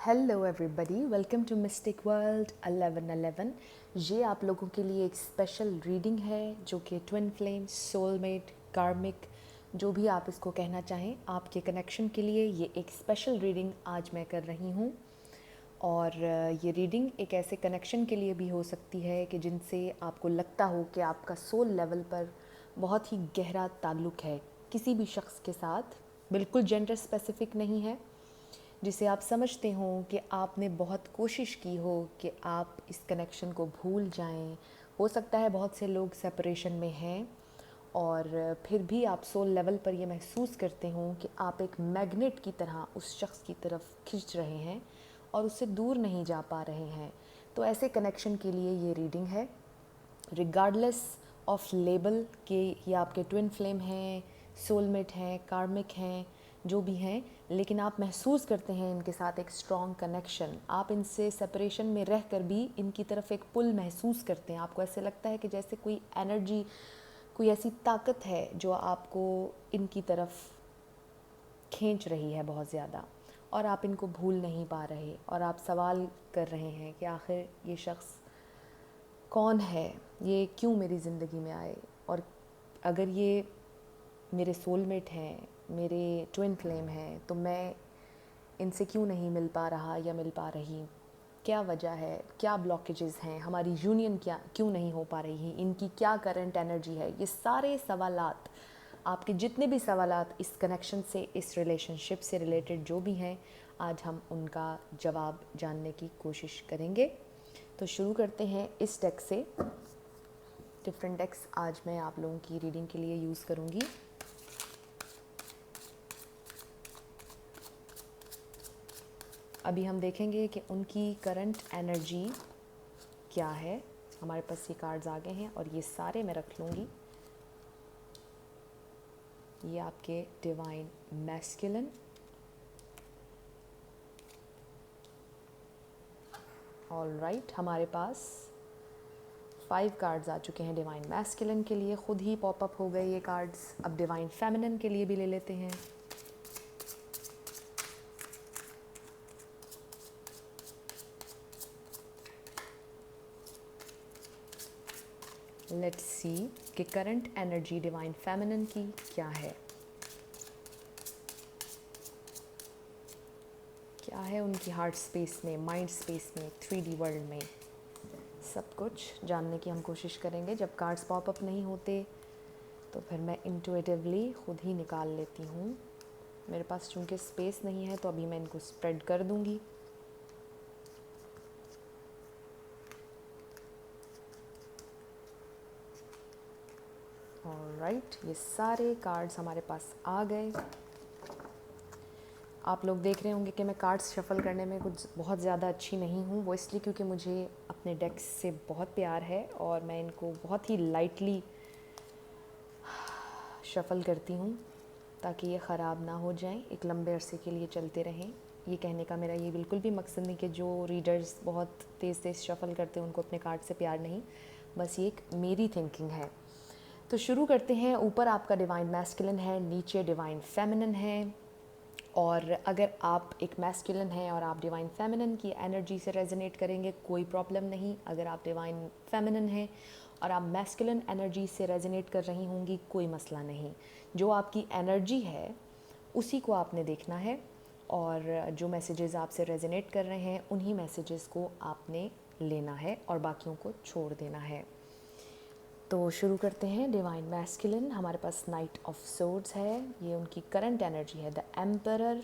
Hello everybody, welcome to mystic world 1111। ये आप लोगों के लिए एक स्पेशल रीडिंग है जो कि ट्विन फ्लेम, सोलमेट, कार्मिक, जो भी आप इसको कहना चाहें, आपके कनेक्शन के लिए ये एक स्पेशल रीडिंग आज मैं कर रही हूँ। और ये रीडिंग एक ऐसे कनेक्शन के लिए भी हो सकती है कि जिनसे आपको लगता हो कि आपका सोल लेवल पर बहुत ही गहरा ताल्लुक़ है किसी भी शख्स के साथ। बिल्कुल जेंडर स्पेसिफिक नहीं है, जिसे आप समझते हो कि आपने बहुत कोशिश की हो कि आप इस कनेक्शन को भूल जाएं। हो सकता है बहुत से लोग सेपरेशन में हैं और फिर भी आप सोल लेवल पर ये महसूस करते हो कि आप एक मैग्नेट की तरह उस शख्स की तरफ खिंच रहे हैं और उससे दूर नहीं जा पा रहे हैं। तो ऐसे कनेक्शन के लिए ये रीडिंग है, रिगार्डलेस ऑफ लेबल के ये आपके ट्विन फ्लेम हैं, सोलमेट हैं, कार्मिक हैं, जो भी हैं, लेकिन आप महसूस करते हैं इनके साथ एक स्ट्रॉन्ग कनेक्शन। आप इनसे सेपरेशन में रह कर भी इनकी तरफ एक पुल महसूस करते हैं। आपको ऐसे लगता है कि जैसे कोई एनर्जी, कोई ऐसी ताकत है जो आपको इनकी तरफ खींच रही है बहुत ज़्यादा, और आप इनको भूल नहीं पा रहे। और आप सवाल कर रहे हैं कि आखिर ये शख्स कौन है, ये क्यों मेरी ज़िंदगी में आए, और अगर ये मेरे सोलमेट हैं, मेरे ट्विन फ्लेम हैं, तो मैं इनसे क्यों नहीं मिल पा रहा या मिल पा रही। क्या वजह है, क्या ब्लॉकेजेस हैं, हमारी यूनियन क्या क्यों नहीं हो पा रही, इनकी क्या करंट एनर्जी है। ये सारे सवालात, आपके जितने भी सवालात इस कनेक्शन से, इस रिलेशनशिप से रिलेटेड जो भी हैं, आज हम उनका जवाब जानने की कोशिश करेंगे। तो शुरू करते हैं इस डेक से। डिफरेंट डेक्स आज मैं आप लोगों की रीडिंग के लिए यूज़ करूँगी। अभी हम देखेंगे कि उनकी करंट एनर्जी क्या है। हमारे पास ये कार्ड्स आ गए हैं और ये सारे मैं रख लूँगी। ये आपके डिवाइन मैस्कुलिन, ऑलराइट। हमारे पास 5 कार्ड्स आ चुके हैं डिवाइन मैस्कुलिन के लिए, खुद ही पॉपअप हो गए ये कार्ड्स। अब डिवाइन फेमिनिन के लिए भी ले लेते हैं। लेट्स सी कि करंट एनर्जी डिवाइन फेमिनिन की क्या है, क्या है उनकी हार्ट स्पेस में, माइंड स्पेस में, 3D वर्ल्ड में। सब कुछ जानने की हम कोशिश करेंगे। जब कार्ड्स पॉपअप नहीं होते तो फिर मैं इंट्यूटिवली खुद ही निकाल लेती हूँ। मेरे पास चूँकि स्पेस नहीं है तो अभी मैं इनको स्प्रेड कर दूँगी। ऑलराइट, ये सारे कार्ड्स हमारे पास आ गए। आप लोग देख रहे होंगे कि मैं कार्ड्स शफ़ल करने में कुछ बहुत ज़्यादा अच्छी नहीं हूँ। वो इसलिए क्योंकि मुझे अपने डेक्स से बहुत प्यार है और मैं इनको बहुत ही लाइटली शफ़ल करती हूँ ताकि ये ख़राब ना हो जाएं, एक लंबे अरसे के लिए चलते रहें। ये कहने का मेरा ये बिल्कुल भी मकसद नहीं कि जो रीडर्स बहुत तेज़ तेज़ शफ़ल करते हैं उनको अपने कार्ड से प्यार नहीं, बस ये एक मेरी थिंकिंग है। तो शुरू करते हैं। ऊपर आपका डिवाइन मैस्कुलिन है, नीचे डिवाइन फेमिनिन है। और अगर आप एक मैस्कुलिन हैं और आप डिवाइन फेमिनिन की एनर्जी से रेजोनेट करेंगे, कोई प्रॉब्लम नहीं। अगर आप डिवाइन फेमिनिन हैं और आप मैस्कुलिन एनर्जी से रेजोनेट कर रही होंगी, कोई मसला नहीं। जो आपकी एनर्जी है उसी को आपने देखना है, और जो मैसेजेस आपसे रेजोनेट कर रहे हैं उन्हीं मैसेजेस को आपने लेना है और बाकियों को छोड़ देना है। तो शुरू करते हैं। डिवाइन मैस्कुलिन, हमारे पास नाइट ऑफ सोर्ड्स है, ये उनकी करंट एनर्जी है। द एम्परर,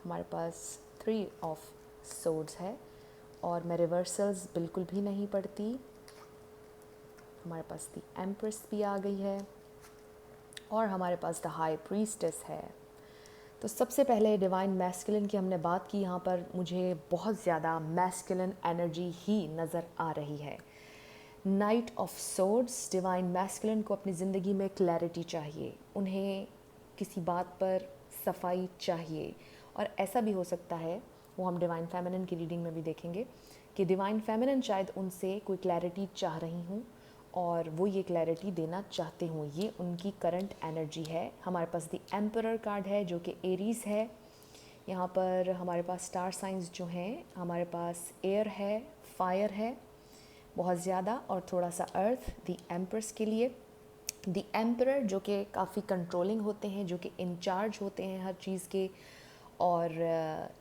हमारे पास 3 ऑफ सोर्ड्स है, और मैं रिवर्सल्स बिल्कुल भी नहीं पढ़ती। हमारे पास द एम्प्रेस भी आ गई है, और हमारे पास द हाई प्रीस्टेस है। तो सबसे पहले डिवाइन मैस्कुलिन की हमने बात की। यहाँ पर मुझे बहुत ज़्यादा मैस्कुलिन एनर्जी ही नज़र आ रही है। Night of swords, divine masculine को अपनी ज़िंदगी में क्लैरिटी चाहिए, उन्हें किसी बात पर सफाई चाहिए। और ऐसा भी हो सकता है, वो हम डिवाइन फेमिनिन की रीडिंग में भी देखेंगे, कि डिवाइन फेमिनिन शायद उनसे कोई क्लैरिटी चाह रही हूँ और वो ये क्लैरिटी देना चाहते हूँ। ये उनकी करंट एनर्जी है। हमारे पास द एम्परर कार्ड है जो कि एरीज़ है। यहाँ पर हमारे पास स्टार साइंस जो हैं, हमारे पास एयर है, फायर है बहुत ज़्यादा, और थोड़ा सा अर्थ, द एम्प्रेस के लिए। द एम्परर जो कि काफ़ी कंट्रोलिंग होते हैं, जो कि इंचार्ज होते हैं हर चीज़ के, और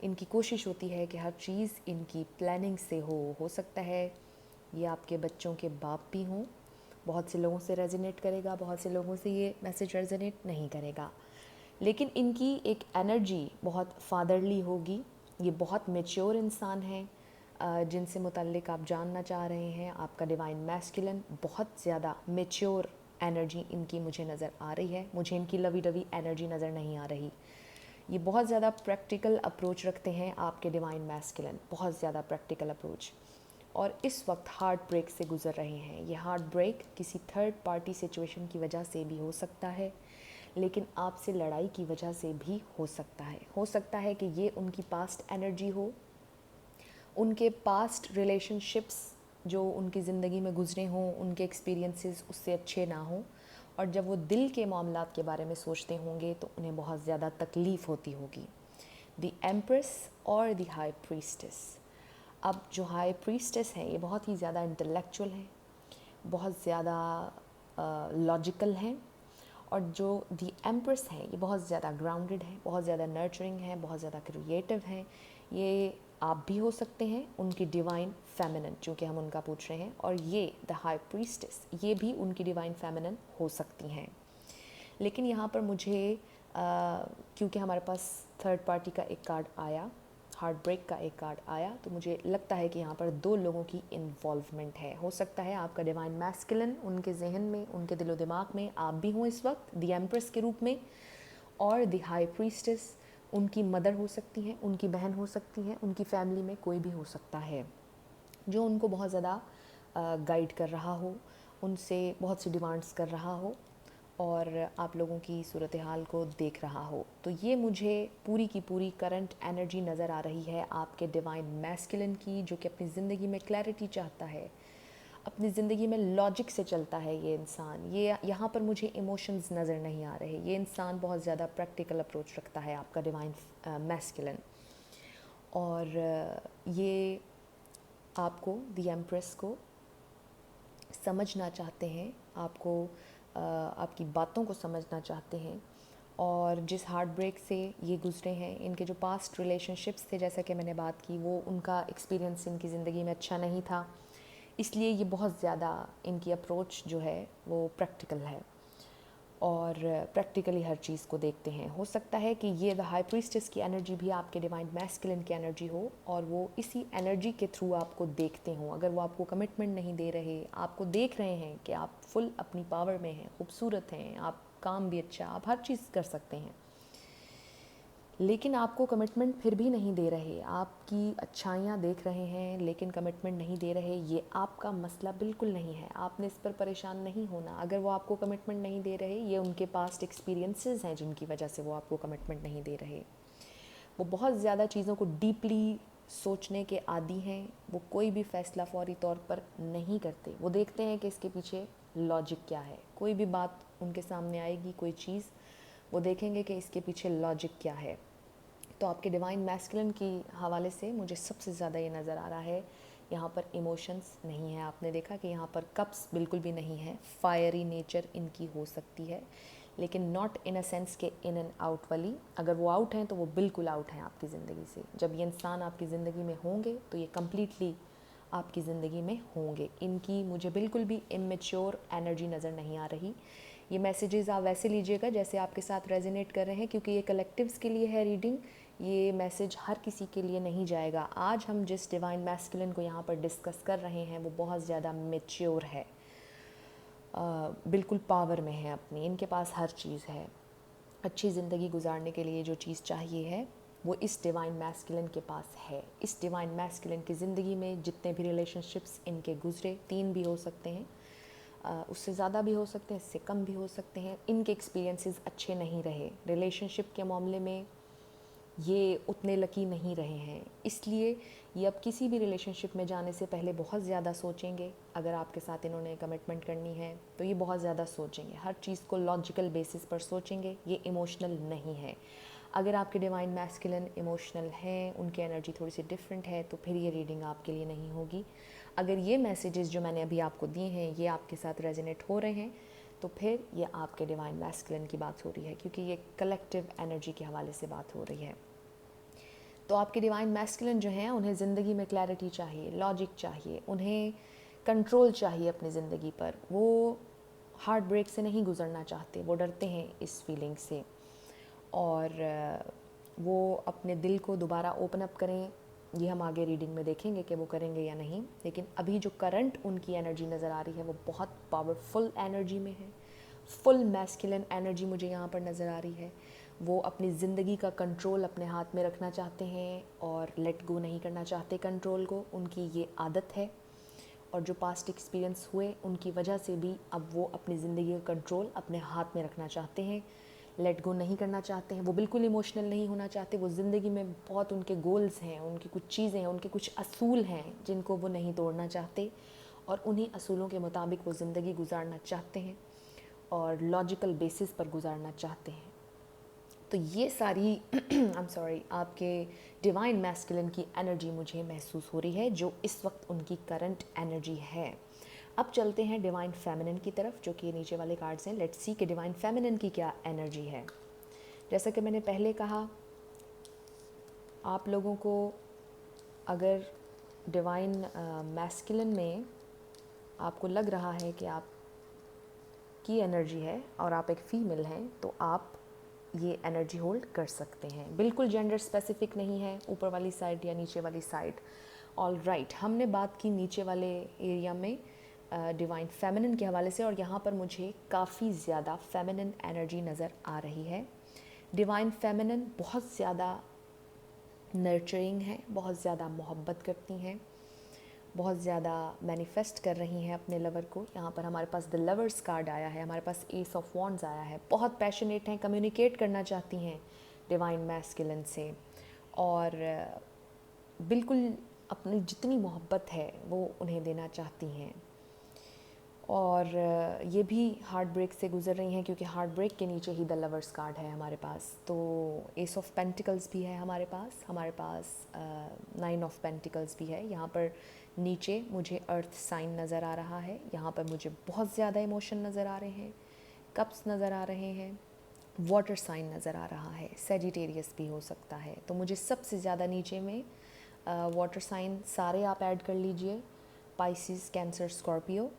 इनकी कोशिश होती है कि हर चीज़ इनकी प्लानिंग से हो सकता है ये आपके बच्चों के बाप भी हों। बहुत से लोगों से रेजोनेट करेगा, बहुत से लोगों से ये मैसेज रेजोनेट नहीं करेगा, लेकिन इनकी एक एनर्जी बहुत फादरली होगी। ये बहुत मैच्योर इंसान हैं जिनसे मुतल्लिक आप जानना चाह रहे हैं। आपका डिवाइन मैस्कुलिन बहुत ज़्यादा मैच्योर एनर्जी इनकी मुझे नज़र आ रही है। मुझे इनकी लवी डवी एनर्जी नज़र नहीं आ रही। ये बहुत ज़्यादा प्रैक्टिकल अप्रोच रखते हैं आपके डिवाइन मैस्कुलिन, बहुत ज़्यादा प्रैक्टिकल अप्रोच, और इस वक्त हार्ट ब्रेक से गुज़र रहे हैं। ये हार्ट ब्रेक किसी थर्ड पार्टी सिचुएशन की वजह से भी हो सकता है, लेकिन आपसे लड़ाई की वजह से भी हो सकता है। हो सकता है कि ये उनकी पास्ट एनर्जी हो, उनके पास्ट रिलेशनशिप्स जो उनकी ज़िंदगी में गुजरे हों, उनके एक्सपीरियंसेस उससे अच्छे ना हों, और जब वो दिल के मामलात के बारे में सोचते होंगे तो उन्हें बहुत ज़्यादा तकलीफ़ होती होगी। द एम्प्रेस और द हाई प्रीस्टेस। अब जो हाई प्रीस्टेस हैं ये बहुत ही ज़्यादा इंटेलेक्चुअल हैं, बहुत ज़्यादा लॉजिकल हैं, और जो दी एम्प्रेस हैं ये बहुत ज़्यादा ग्राउंडेड हैं, बहुत ज़्यादा नर्चरिंग हैं, बहुत ज़्यादा क्रिएटिव हैं। ये आप भी हो सकते हैं उनकी डिवाइन फेमिनिन, चूँकि हम उनका पूछ रहे हैं, और ये द हाई प्रीस्टेस ये भी उनकी डिवाइन फेमिनिन हो सकती हैं। लेकिन यहाँ पर मुझे क्योंकि हमारे पास थर्ड पार्टी का एक कार्ड आया, हार्ट ब्रेक का एक कार्ड आया, तो मुझे लगता है कि यहाँ पर दो लोगों की इन्वॉल्वमेंट है। हो सकता है आपका डिवाइन मैस्कुलिन उनके जहन में, उनके दिलो दिमाग में आप भी हों इस वक्त द एम्प्रेस के रूप में, और द हाई प्रीस्टेस उनकी मदर हो सकती हैं, उनकी बहन हो सकती हैं, उनकी फैमिली में कोई भी हो सकता है जो उनको बहुत ज़्यादा गाइड कर रहा हो, उनसे बहुत सी डिमांड्स कर रहा हो, और आप लोगों की सूरत हाल को देख रहा हो। तो ये मुझे पूरी की पूरी करंट एनर्जी नज़र आ रही है आपके डिवाइन मैस्कुलिन की, जो कि अपनी ज़िंदगी में क्लैरिटी चाहता है, अपनी ज़िंदगी में लॉजिक से चलता है ये इंसान। ये यहाँ पर मुझे इमोशंस नज़र नहीं आ रहे। ये इंसान बहुत ज़्यादा प्रैक्टिकल अप्रोच रखता है आपका डिवाइन मैस्कुलिन, और ये आपको द एम्प्रेस को समझना चाहते हैं, आपको आपकी बातों को समझना चाहते हैं, और जिस हार्ट ब्रेक से ये गुजरे हैं, इनके जो पास्ट रिलेशनशिप्स थे, जैसा कि मैंने बात की, वो उनका एक्सपीरियंस इनकी ज़िंदगी में अच्छा नहीं था, इसलिए ये बहुत ज़्यादा इनकी अप्रोच जो है वो प्रैक्टिकल है, और प्रैक्टिकली हर चीज़ को देखते हैं। हो सकता है कि ये द हाई प्रीस्टेस की एनर्जी भी आपके डिवाइन मैस्कुलिन की एनर्जी हो, और वो इसी एनर्जी के थ्रू आपको देखते हों। अगर वो आपको कमिटमेंट नहीं दे रहे, आपको देख रहे हैं कि आप फुल अपनी पावर में हैं, खूबसूरत हैं, आप काम भी अच्छा, आप हर चीज़ कर सकते हैं, लेकिन आपको कमिटमेंट फिर भी नहीं दे रहे, आपकी अच्छाइयाँ देख रहे हैं लेकिन कमिटमेंट नहीं दे रहे, ये आपका मसला बिल्कुल नहीं है। आपने इस पर परेशान नहीं होना। अगर वो आपको कमिटमेंट नहीं दे रहे, ये उनके पास्ट एक्सपीरियंसेस हैं जिनकी वजह से वो आपको कमिटमेंट नहीं दे रहे। वो बहुत ज़्यादा चीज़ों को डीपली सोचने के आदी हैं। वो कोई भी फ़ैसला फौरी तौर पर नहीं करते। वो देखते हैं कि इसके पीछे लॉजिक क्या है। कोई भी बात उनके सामने आएगी, कोई चीज़, वो देखेंगे कि इसके पीछे लॉजिक क्या है। तो आपके डिवाइन मैस्कुलिन की हवाले से मुझे सबसे ज़्यादा ये नज़र आ रहा है, यहाँ पर इमोशंस नहीं है। आपने देखा कि यहाँ पर कप्स बिल्कुल भी नहीं है। फायरी नेचर इनकी हो सकती है, लेकिन नॉट इन अ सेंस के इन एंड आउट वाली। अगर वो आउट हैं तो वो बिल्कुल आउट हैं आपकी ज़िंदगी से। जब ये इंसान आपकी ज़िंदगी में होंगे तो ये कम्प्लीटली आपकी ज़िंदगी में होंगे। इनकी मुझे बिल्कुल भी इमेच्योर एनर्जी नज़र नहीं आ रही। ये मैसेजेस आप वैसे लीजिएगा जैसे आपके साथ रेजोनेट कर रहे हैं, क्योंकि ये कलेक्टिव्स के लिए है रीडिंग। ये मैसेज हर किसी के लिए नहीं जाएगा। आज हम जिस डिवाइन मैस्कुलिन को यहाँ पर डिस्कस कर रहे हैं वो बहुत ज़्यादा मैच्योर है, बिल्कुल पावर में है अपनी। इनके पास हर चीज़ है। अच्छी ज़िंदगी गुजारने के लिए जो चीज़ चाहिए है वो इस डिवाइन मैस्कुलिन के पास है। इस डिवाइन मैस्कुलिन की ज़िंदगी में जितने भी रिलेशनशिप्स इनके गुजरे, 3 भी हो सकते हैं, उससे ज़्यादा भी हो सकते हैं, इससे कम भी हो सकते हैं, इनके एक्सपीरियंसेस अच्छे नहीं रहे। रिलेशनशिप के मामले में ये उतने लकी नहीं रहे हैं, इसलिए ये अब किसी भी रिलेशनशिप में जाने से पहले बहुत ज़्यादा सोचेंगे। अगर आपके साथ इन्होंने कमिटमेंट करनी है तो ये बहुत ज़्यादा सोचेंगे, हर चीज़ को लॉजिकल बेसिस पर सोचेंगे। ये इमोशनल नहीं है। अगर आपके डिवाइन मैस्कुलिन इमोशनल हैं, उनकी एनर्जी थोड़ी सी डिफरेंट है, तो फिर ये रीडिंग आपके लिए नहीं होगी। अगर ये मैसेजेस जो मैंने अभी आपको दिए हैं ये आपके साथ रेजोनेट हो रहे हैं, तो फिर ये आपके डिवाइन मैस्कुलिन की बात हो रही है, क्योंकि ये कलेक्टिव एनर्जी के हवाले से बात हो रही है। तो आपके डिवाइन मैस्कुलिन जो हैं उन्हें ज़िंदगी में क्लैरिटी चाहिए, लॉजिक चाहिए, उन्हें कंट्रोल चाहिए अपनी ज़िंदगी पर। वो हार्ट ब्रेक से नहीं गुजरना चाहते, वो डरते हैं इस फीलिंग से, और वो अपने दिल को दोबारा ओपन अप करें, ये हम आगे रीडिंग में देखेंगे कि वो करेंगे या नहीं। लेकिन अभी जो करंट उनकी एनर्जी नज़र आ रही है वो बहुत पावरफुल एनर्जी में है, फुल मैस्कुलिन एनर्जी मुझे यहाँ पर नज़र आ रही है। वो अपनी ज़िंदगी का कंट्रोल अपने हाथ में रखना चाहते हैं और लेट गो नहीं करना चाहते कंट्रोल को, उनकी ये आदत है। और जो पास्ट एक्सपीरियंस हुए उनकी वजह से भी अब वो अपनी ज़िंदगी का कंट्रोल अपने हाथ में रखना चाहते हैं, लेट गो नहीं करना चाहते हैं। वो बिल्कुल इमोशनल नहीं होना चाहते। वो ज़िंदगी में बहुत उनके गोल्स हैं, उनकी कुछ चीज़ें हैं, उनके कुछ असूल हैं जिनको वो नहीं तोड़ना चाहते, और उन्हीं असूलों के मुताबिक वो ज़िंदगी गुजारना चाहते हैं और लॉजिकल बेसिस पर गुजारना चाहते हैं। तो ये सारी आई एम सॉरी, आपके डिवाइन मैस्कुलिन की एनर्जी मुझे महसूस हो रही है, जो इस वक्त उनकी करंट एनर्जी है। अब चलते हैं डिवाइन फेमिनिन की तरफ, जो कि नीचे वाले कार्ड्स हैं। लेट्स सी कि डिवाइन फेमिनिन की क्या एनर्जी है। जैसा कि मैंने पहले कहा, आप लोगों को अगर डिवाइन मैस्कुलिन में आपको लग रहा है कि आप की एनर्जी है और आप एक फ़ीमेल हैं, तो आप ये एनर्जी होल्ड कर सकते हैं। बिल्कुल जेंडर स्पेसिफिक नहीं है, ऊपर वाली साइड या नीचे वाली साइड। ऑल राइट, हमने बात की नीचे वाले एरिया में डिवाइन फेमिनिन के हवाले से, और यहाँ पर मुझे काफ़ी ज़्यादा फेमिनिन एनर्जी नज़र आ रही है। डिवाइन फेमिनिन बहुत ज़्यादा नर्चरिंग है, बहुत ज़्यादा मोहब्बत करती हैं, बहुत ज़्यादा मैनिफेस्ट कर रही हैं अपने लवर को। यहाँ पर हमारे पास द लवर्स कार्ड आया है, हमारे पास एस ऑफ वॉन्ड्स आया है। बहुत पैशनेट हैं, कम्युनिकेट करना चाहती हैं डिवाइन मैस्कुलिन से, और बिल्कुल अपनी जितनी मोहब्बत है वो उन्हें देना चाहती हैं। और ये भी हार्ट ब्रेक से गुजर रही हैं, क्योंकि हार्ट ब्रेक के नीचे ही द लवर्स कार्ड है हमारे पास। तो एस ऑफ पेंटिकल्स भी है हमारे पास 9 ऑफ पेंटिकल्स भी है। यहाँ पर नीचे मुझे अर्थ साइन नज़र आ रहा है, यहाँ पर मुझे बहुत ज़्यादा इमोशन नज़र आ रहे हैं, कप्स नज़र आ रहे हैं, वाटर साइन नज़र आ रहा है, सेजिटेरियस भी हो सकता है। तो मुझे सबसे ज़्यादा नीचे में वाटर साइन सारे आप ऐड कर लीजिए, पाइसिस, कैंसर, स्कॉर्पियो,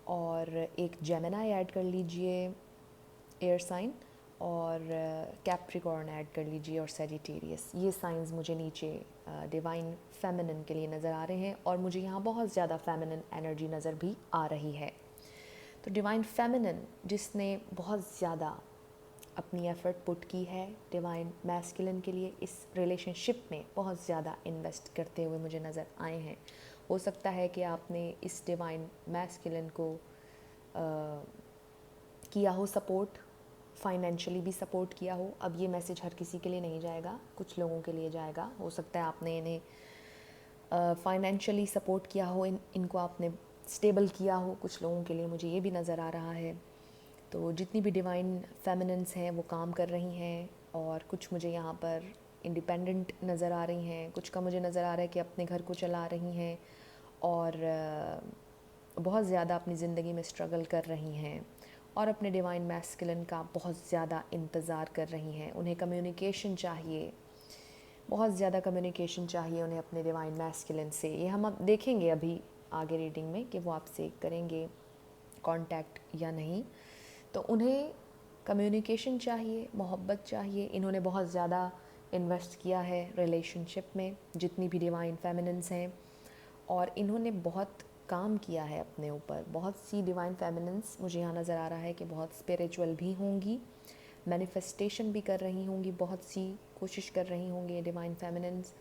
और एक जेमिनी ऐड कर लीजिए एयर साइन, और कैप्रिकॉर्न ऐड कर लीजिए, और सेजिटेरियस। ये साइंस मुझे नीचे डिवाइन फेमिनिन के लिए नज़र आ रहे हैं, और मुझे यहाँ बहुत ज़्यादा फेमिनिन एनर्जी नज़र भी आ रही है। तो डिवाइन फेमिनिन जिसने बहुत ज़्यादा अपनी एफ़र्ट पुट की है डिवाइन मैस्कुलिन के लिए, इस रिलेशनशिप में बहुत ज़्यादा इन्वेस्ट करते हुए मुझे नज़र आए हैं। हो सकता है कि आपने इस डिवाइन मैस्कुलिन को किया हो सपोर्ट, फाइनेंशियली भी सपोर्ट किया हो। अब ये मैसेज हर किसी के लिए नहीं जाएगा, कुछ लोगों के लिए जाएगा। हो सकता है आपने इन्हें फाइनेंशियली सपोर्ट किया हो, इनको आपने स्टेबल किया हो। कुछ लोगों के लिए मुझे ये भी नज़र आ रहा है। तो जितनी भी डिवाइन फेमिनिन्स हैं वो काम कर रही हैं, और कुछ मुझे यहाँ पर इंडिपेंडेंट नज़र आ रही हैं, कुछ का मुझे नज़र आ रहा है कि अपने घर को चला रही हैं, और बहुत ज़्यादा अपनी ज़िंदगी में स्ट्रगल कर रही हैं, और अपने डिवाइन मैस्कुलिन का बहुत ज़्यादा इंतज़ार कर रही हैं। उन्हें कम्युनिकेशन चाहिए, बहुत ज़्यादा कम्युनिकेशन चाहिए उन्हें अपने डिवाइन मैस्कुलिन से। ये हम अब देखेंगे अभी आगे रीडिंग में कि वो आपसे करेंगे कांटेक्ट या नहीं। तो उन्हें कम्युनिकेशन चाहिए, मोहब्बत चाहिए। इन्होंने बहुत ज़्यादा इन्वेस्ट किया है रिलेशनशिप में, जितनी भी डिवाइन फेमिनिन्स हैं, और इन्होंने बहुत काम किया है अपने ऊपर। बहुत सी डिवाइन फेमिनिन्स मुझे यहाँ नज़र आ रहा है कि बहुत स्पिरिचुअल भी होंगी, मैनिफेस्टेशन भी कर रही होंगी, बहुत सी कोशिश कर रही होंगी ये डिवाइन फेमिनिन्स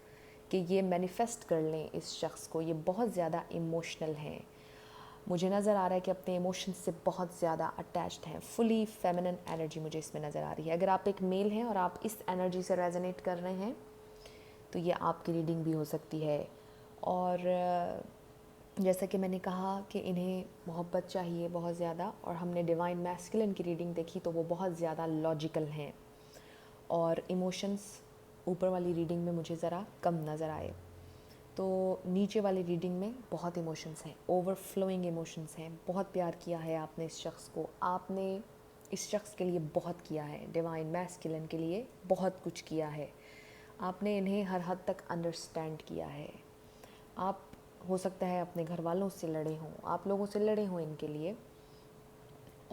कि ये मैनिफेस्ट कर लें इस शख्स को। ये बहुत ज़्यादा इमोशनल हैं, मुझे नज़र आ रहा है कि अपने इमोशंस से बहुत ज़्यादा अटैच्ड हैं। फुली फेमिनिन एनर्जी मुझे इसमें नज़र आ रही है। अगर आप एक मेल हैं और आप इस एनर्जी से रेजोनेट कर रहे हैं तो ये आपकी रीडिंग भी हो सकती है। और जैसा कि मैंने कहा कि इन्हें मोहब्बत चाहिए बहुत ज़्यादा, और हमने डिवाइन मैस्कुलिन की रीडिंग देखी तो वो बहुत ज़्यादा लॉजिकल हैं, और इमोशंस ऊपर वाली रीडिंग में मुझे ज़रा कम नज़र आए। तो नीचे वाली रीडिंग में बहुत इमोशंस हैं, ओवरफ्लोइंग इमोशंस हैं। बहुत प्यार किया है आपने इस शख्स को, आपने इस शख्स के लिए बहुत किया है, डिवाइन मैस्कुलिन के लिए बहुत कुछ किया है। आपने इन्हें हर हद तक अंडरस्टैंड किया है। आप हो सकता है अपने घर वालों से लड़े हों, आप लोगों से लड़े हों इनके लिए,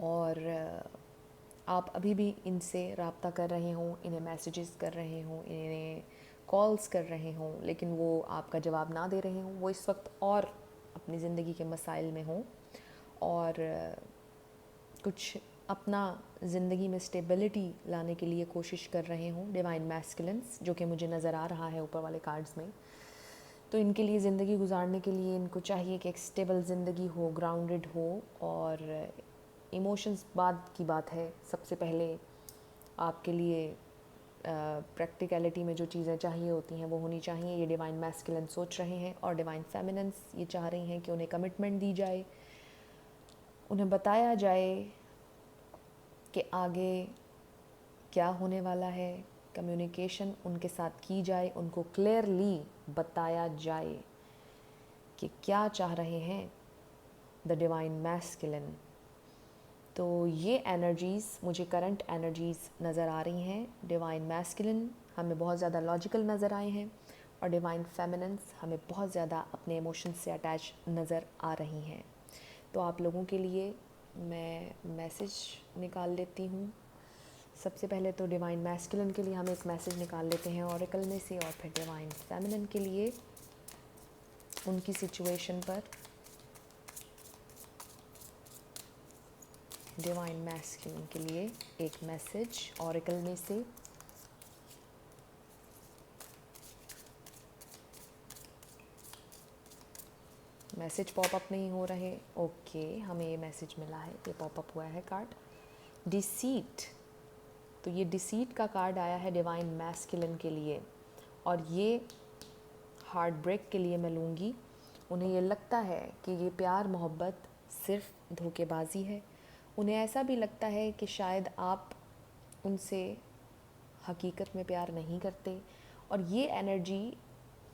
और आप अभी भी इनसे रब्ता कर रहे हों, इन्हें मैसेजेस कर रहे हों, इन्हें कॉल्स कर रहे हों, लेकिन वो आपका जवाब ना दे रहे हों। वो इस वक्त और अपनी ज़िंदगी के मसाइल में हों और कुछ अपना ज़िंदगी में स्टेबिलिटी लाने के लिए कोशिश कर रहे हों, डिवाइन मैस्कुलिन्स, जो कि मुझे नज़र आ रहा है ऊपर वाले कार्ड्स में। तो इनके लिए ज़िंदगी गुजारने के लिए इनको चाहिए कि एक स्टेबल ज़िंदगी हो, ग्राउंडेड हो, और इमोशंस बाद की बात है। सबसे पहले आपके लिए प्रैक्टिकलिटी में जो चीज़ें चाहिए होती हैं वो होनी चाहिए। ये डिवाइन मैस्कुलिन सोच रहे हैं, और डिवाइन फेमिनिन्स ये चाह रही हैं कि उन्हें कमिटमेंट दी जाए, उन्हें बताया जाए कि आगे क्या होने वाला है, कम्युनिकेशन उनके साथ की जाए, उनको क्लियरली बताया जाए कि क्या चाह रहे हैं द डिवाइन मैस्कुलिन। तो ये एनर्जीज़ मुझे करंट एनर्जीज़ नज़र आ रही हैं। डिवाइन मैस्कुलिन हमें बहुत ज़्यादा लॉजिकल नज़र आए हैं, और डिवाइन फेमिनिन्स हमें बहुत ज़्यादा अपने इमोशंस से अटैच नज़र आ रही हैं। तो आप लोगों के लिए मैं मैसेज निकाल लेती हूँ। सबसे पहले तो डिवाइन मैस्कुलिन के लिए हम एक मैसेज निकाल लेते हैं ऑरेकल में से, और फिर डिवाइन फेमिनिन के लिए उनकी सिचुएशन पर डिवाइन मैस्कुलिन के लिए एक मैसेज ऑरेकल में से। मैसेज पॉपअप नहीं हो रहे। ओके, हमें ये मैसेज मिला है, ये पॉपअप हुआ है कार्ड, डिसीट। तो ये डिसीट का कार्ड आया है डिवाइन मैस्कुलिन के लिए, और ये हार्ट ब्रेक के लिए मैं लूँगी। उन्हें ये लगता है कि ये प्यार मोहब्बत सिर्फ धोखेबाजी है। उन्हें ऐसा भी लगता है कि शायद आप उनसे हकीकत में प्यार नहीं करते, और ये एनर्जी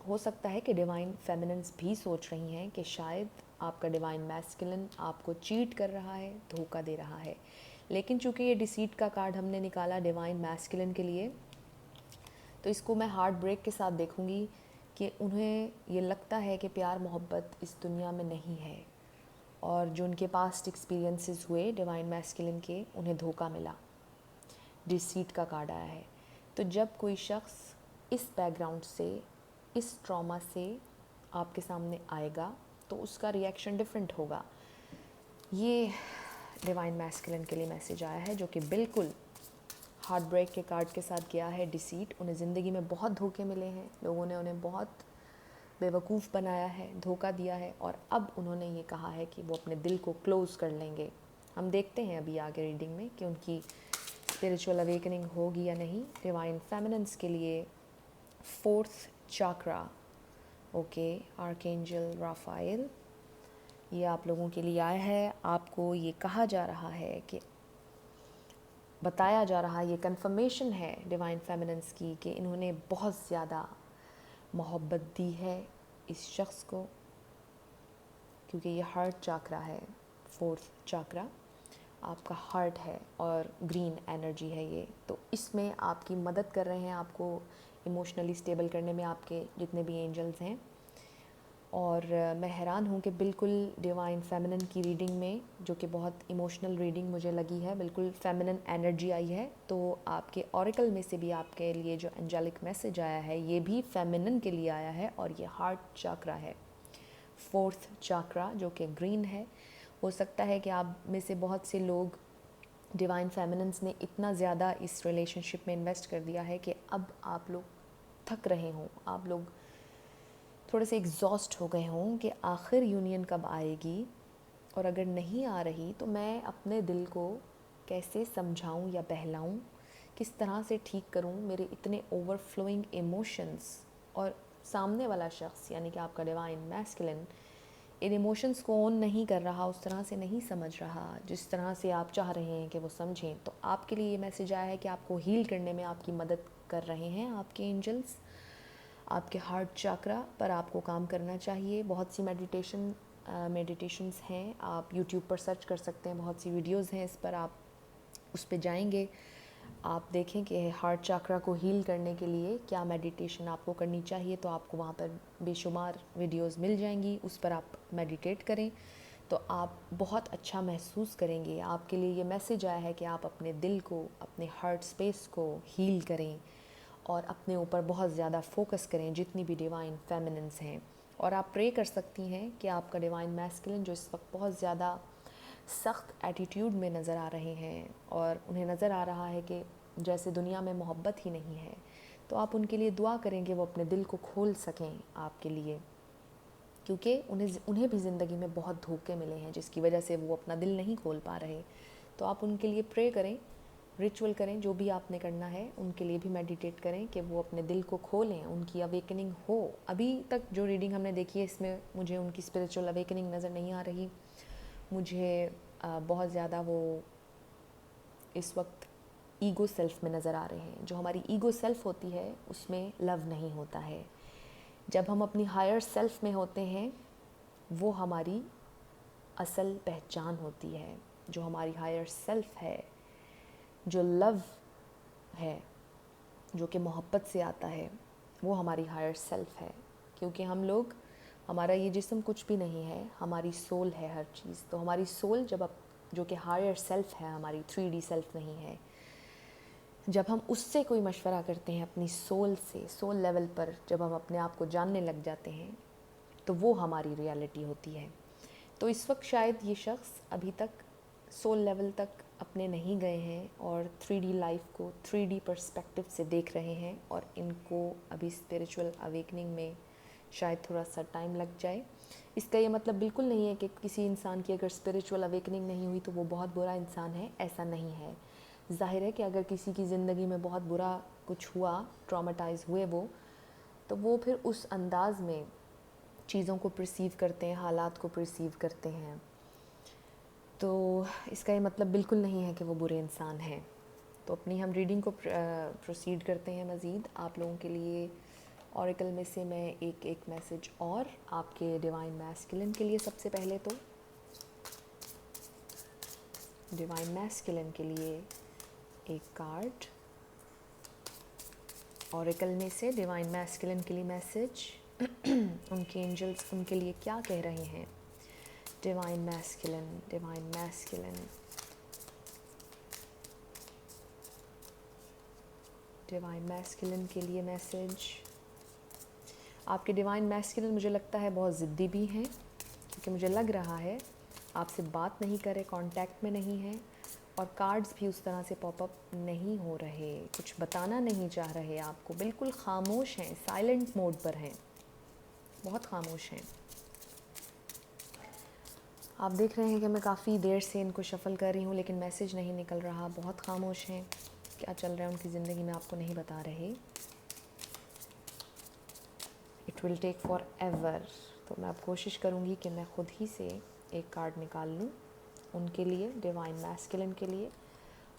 हो सकता है कि डिवाइन फेमिनिन्स भी सोच रही हैं कि शायद आपका डिवाइन मैस्कुलिन आपको चीट कर रहा है, धोखा दे रहा है। लेकिन चूंकि ये डिसीट का कार्ड हमने निकाला डिवाइन मैस्कुलिन के लिए, तो इसको मैं हार्ट ब्रेक के साथ देखूंगी कि उन्हें ये लगता है कि प्यार मोहब्बत इस दुनिया में नहीं है, और जो उनके पास्ट एक्सपीरियंसेस हुए डिवाइन मैस्कुलिन के, उन्हें धोखा मिला। डिसीट का कार्ड आया है। तो जब कोई शख्स इस बैकग्राउंड से, इस ट्रॉमा से आपके सामने आएगा, तो उसका रिएक्शन डिफरेंट होगा। ये डिवाइन मैस्कुलिन के लिए मैसेज आया है, जो कि बिल्कुल हार्ट ब्रेक के कार्ड के साथ गया है। डिसीट, उन्हें ज़िंदगी में बहुत धोखे मिले हैं, लोगों ने उन्हें बहुत बेवकूफ़ बनाया है, धोखा दिया है, और अब उन्होंने ये कहा है कि वो अपने दिल को क्लोज़ कर लेंगे। हम देखते हैं अभी आगे रीडिंग में कि उनकी स्पिरिचुअल अवेकनिंग होगी या नहीं। डिवाइन फेमिनिन्स के लिए fourth chakra, okay, archangel Rafael, ये आप लोगों के लिए आया है। आपको ये कहा जा रहा है कि, बताया जा रहा है, ये कंफर्मेशन है डिवाइन फेमिनिन्स की कि इन्होंने बहुत ज़्यादा मोहब्बत दी है इस शख्स को, क्योंकि ये हार्ट चाक्रा है। फोर्थ चाक्रा आपका हार्ट है और ग्रीन एनर्जी है ये, तो इसमें आपकी मदद कर रहे हैं, आपको इमोशनली स्टेबल करने में आपके जितने भी एंजल्स हैं। और मैं हैरान हूँ कि बिल्कुल डिवाइन फेमिनिन की रीडिंग में, जो कि बहुत इमोशनल रीडिंग मुझे लगी है, बिल्कुल फेमिनिन एनर्जी आई है। तो आपके ऑरेकल में से भी आपके लिए जो एंजेलिक मैसेज आया है, ये भी फेमिनिन के लिए आया है, और ये हार्ट चाक्रा है, फोर्थ चाक्रा, जो कि ग्रीन है। हो सकता है कि आप में से बहुत से लोग, डिवाइन फेमिनिन्स ने इतना ज़्यादा इस रिलेशनशिप में इन्वेस्ट कर दिया है कि अब आप लोग थक रहे हों, आप लोग थोड़े से एग्जॉस्ट हो गए हों कि आखिर यूनियन कब आएगी, और अगर नहीं आ रही तो मैं अपने दिल को कैसे समझाऊं या बहलाऊं, किस तरह से ठीक करूं मेरे इतने ओवरफ्लोइंग इमोशंस। और सामने वाला शख्स, यानी कि आपका डिवाइन मैस्कुलिन, इन इमोशंस को ऑन नहीं कर रहा, उस तरह से नहीं समझ रहा जिस तरह से आप चाह रहे हैं कि वो समझें, तो आपके लिए ये मैसेज आया है कि आपको हील करने में आपकी मदद कर रहे हैं आपके एंजल्स। आपके हार्ट चक्रा पर आपको काम करना चाहिए। बहुत सी मेडिटेशंस हैं, आप यूट्यूब पर सर्च कर सकते हैं, बहुत सी वीडियोस हैं इस पर, आप उस पर जाएंगे, आप देखें कि हार्ट चक्रा को हील करने के लिए क्या मेडिटेशन आपको करनी चाहिए, तो आपको वहाँ पर बेशुमार वीडियोस मिल जाएंगी, उस पर आप मेडिटेट करें तो आप बहुत अच्छा महसूस करेंगे। आपके लिए ये मैसेज आया है कि आप अपने दिल को, अपने हार्ट स्पेस को हील करें और अपने ऊपर बहुत ज़्यादा फोकस करें, जितनी भी डिवाइन फेमिनिन्स हैं। और आप प्रे कर सकती हैं कि आपका डिवाइन मैस्कुलिन जो इस वक्त बहुत ज़्यादा सख्त एटीट्यूड में नज़र आ रहे हैं और उन्हें नज़र आ रहा है कि जैसे दुनिया में मोहब्बत ही नहीं है, तो आप उनके लिए दुआ करेंगे वो अपने दिल को खोल सकें आपके लिए, क्योंकि उन्हें भी ज़िंदगी में बहुत धोखे मिले हैं जिसकी वजह से वो अपना दिल नहीं खोल पा रहे। तो आप उनके लिए प्रे करें, रिचुअल करें, जो भी आपने करना है उनके लिए भी मेडिटेट करें कि वो अपने दिल को खोलें, उनकी अवेकनिंग हो। अभी तक जो रीडिंग हमने देखी है इसमें मुझे उनकी स्पिरिचुअल अवेकनिंग नज़र नहीं आ रही। मुझे बहुत ज़्यादा वो इस वक्त ईगो सेल्फ में नज़र आ रहे हैं। जो हमारी ईगो सेल्फ होती है उसमें लव नहीं होता है। जब हम अपनी हायर सेल्फ में होते हैं वो हमारी असल पहचान होती है। जो हमारी हायर सेल्फ है, जो लव है, जो कि मोहब्बत से आता है, वो हमारी हायर सेल्फ है। क्योंकि हम लोग, हमारा ये जिस्म कुछ भी नहीं है, हमारी सोल है हर चीज़। तो हमारी सोल जो कि हायर सेल्फ है, हमारी 3D सेल्फ नहीं है, जब हम उससे कोई मशवरा करते हैं अपनी सोल से, सोल लेवल पर जब हम अपने आप को जानने लग जाते हैं, तो वो हमारी रियलिटी होती है। तो इस वक्त शायद ये शख्स अभी तक सोल लेवल तक अपने नहीं गए हैं और 3D लाइफ को 3D पर्सपेक्टिव से देख रहे हैं, और इनको अभी स्पिरिचुअल अवेकनिंग में शायद थोड़ा सा टाइम लग जाए। इसका ये मतलब बिल्कुल नहीं है कि किसी इंसान की अगर स्पिरिचुअल अवेकनिंग नहीं हुई तो वो बहुत बुरा इंसान है, ऐसा नहीं है। ज़ाहिर है कि अगर किसी की ज़िंदगी में बहुत बुरा कुछ हुआ, ट्रॉमेटाइज़ हुए वो, तो वो फिर उस अंदाज़ में चीज़ों को परसीव करते हैं, हालात को परसीव करते हैं। तो इसका ये मतलब बिल्कुल नहीं है कि वो बुरे इंसान हैं। तो अपनी हम रीडिंग को प्रोसीड करते हैं मज़ीद। आप लोगों के लिए ऑरिकल में से मैं एक मैसेज और आपके डिवाइन मैस्कुलिन के लिए, सबसे पहले तो डिवाइन मैस्कुलिन के लिए एक कार्ड, ऑरिकल में से डिवाइन मैस्कुलिन के लिए मैसेज उनके एंजल्स उनके लिए क्या कह रहे हैं। Divine masculine, divine masculine, divine masculine के लिए मैसेज। आपके डिवाइन मैस्कुलिन मुझे लगता है बहुत ज़िद्दी भी हैं, क्योंकि मुझे लग रहा है आपसे बात नहीं करे, कांटेक्ट में नहीं है, और कार्ड्स भी उस तरह से पॉपअप नहीं हो रहे, कुछ बताना नहीं चाह रहे आपको, बिल्कुल खामोश हैं, साइलेंट मोड पर हैं, बहुत खामोश हैं। आप देख रहे हैं कि मैं काफ़ी देर से इनको शफ़ल कर रही हूँ लेकिन मैसेज नहीं निकल रहा, बहुत खामोश हैं। क्या चल रहा है उनकी ज़िंदगी में आपको नहीं बता रहे। It will take forever. तो मैं अब कोशिश करूँगी कि मैं ख़ुद ही से एक कार्ड निकाल लूँ उनके लिए, डिवाइन मैस्कुलिन के लिए।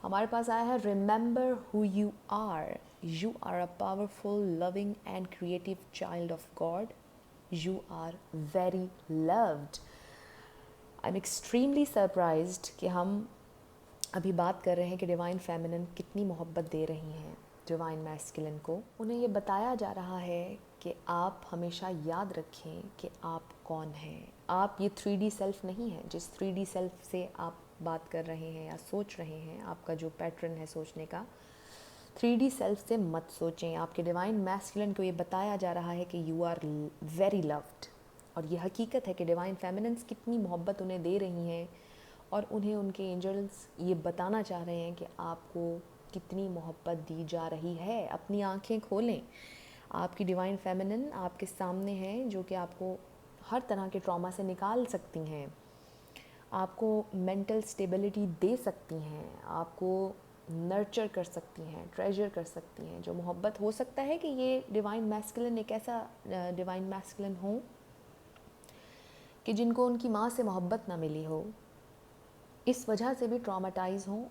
हमारे पास आया है, remember who you are a powerful, loving and creative child of God, you are very loved. I am extremely surprised कि हम अभी बात कर रहे हैं कि डिवाइन फेमिनिन कितनी मोहब्बत दे रही हैं डिवाइन मैस्कुलिन को। उन्हें ये बताया जा रहा है कि आप हमेशा याद रखें कि आप कौन हैं। आप ये 3D सेल्फ नहीं है, जिस 3D सेल्फ से आप बात कर रहे हैं या सोच रहे हैं, आपका जो पैटर्न है सोचने का, 3D सेल्फ से मत सोचें। आपके डिवाइन मैस्कुलिन को ये बताया जा रहा है कि यू आर वेरी लव्ड, और ये हकीकत है कि डिवाइन फेमिनिन्स कितनी मोहब्बत उन्हें दे रही हैं, और उन्हें उनके एंजल्स ये बताना चाह रहे हैं कि आपको कितनी मोहब्बत दी जा रही है। अपनी आंखें खोलें, आपकी डिवाइन फेमिनिन आपके सामने है, जो कि आपको हर तरह के ट्रॉमा से निकाल सकती हैं, आपको मेंटल स्टेबिलिटी दे सकती हैं, आपको नर्चर कर सकती हैं, ट्रेजर कर सकती हैं। जो मोहब्बत, हो सकता है कि ये डिवाइन मैस्कुलिन एक ऐसा डिवाइन मैस्कुलिन हो कि जिनको उनकी माँ से मोहब्बत ना मिली हो, इस वजह से भी ट्रॉमेटाइज़ हों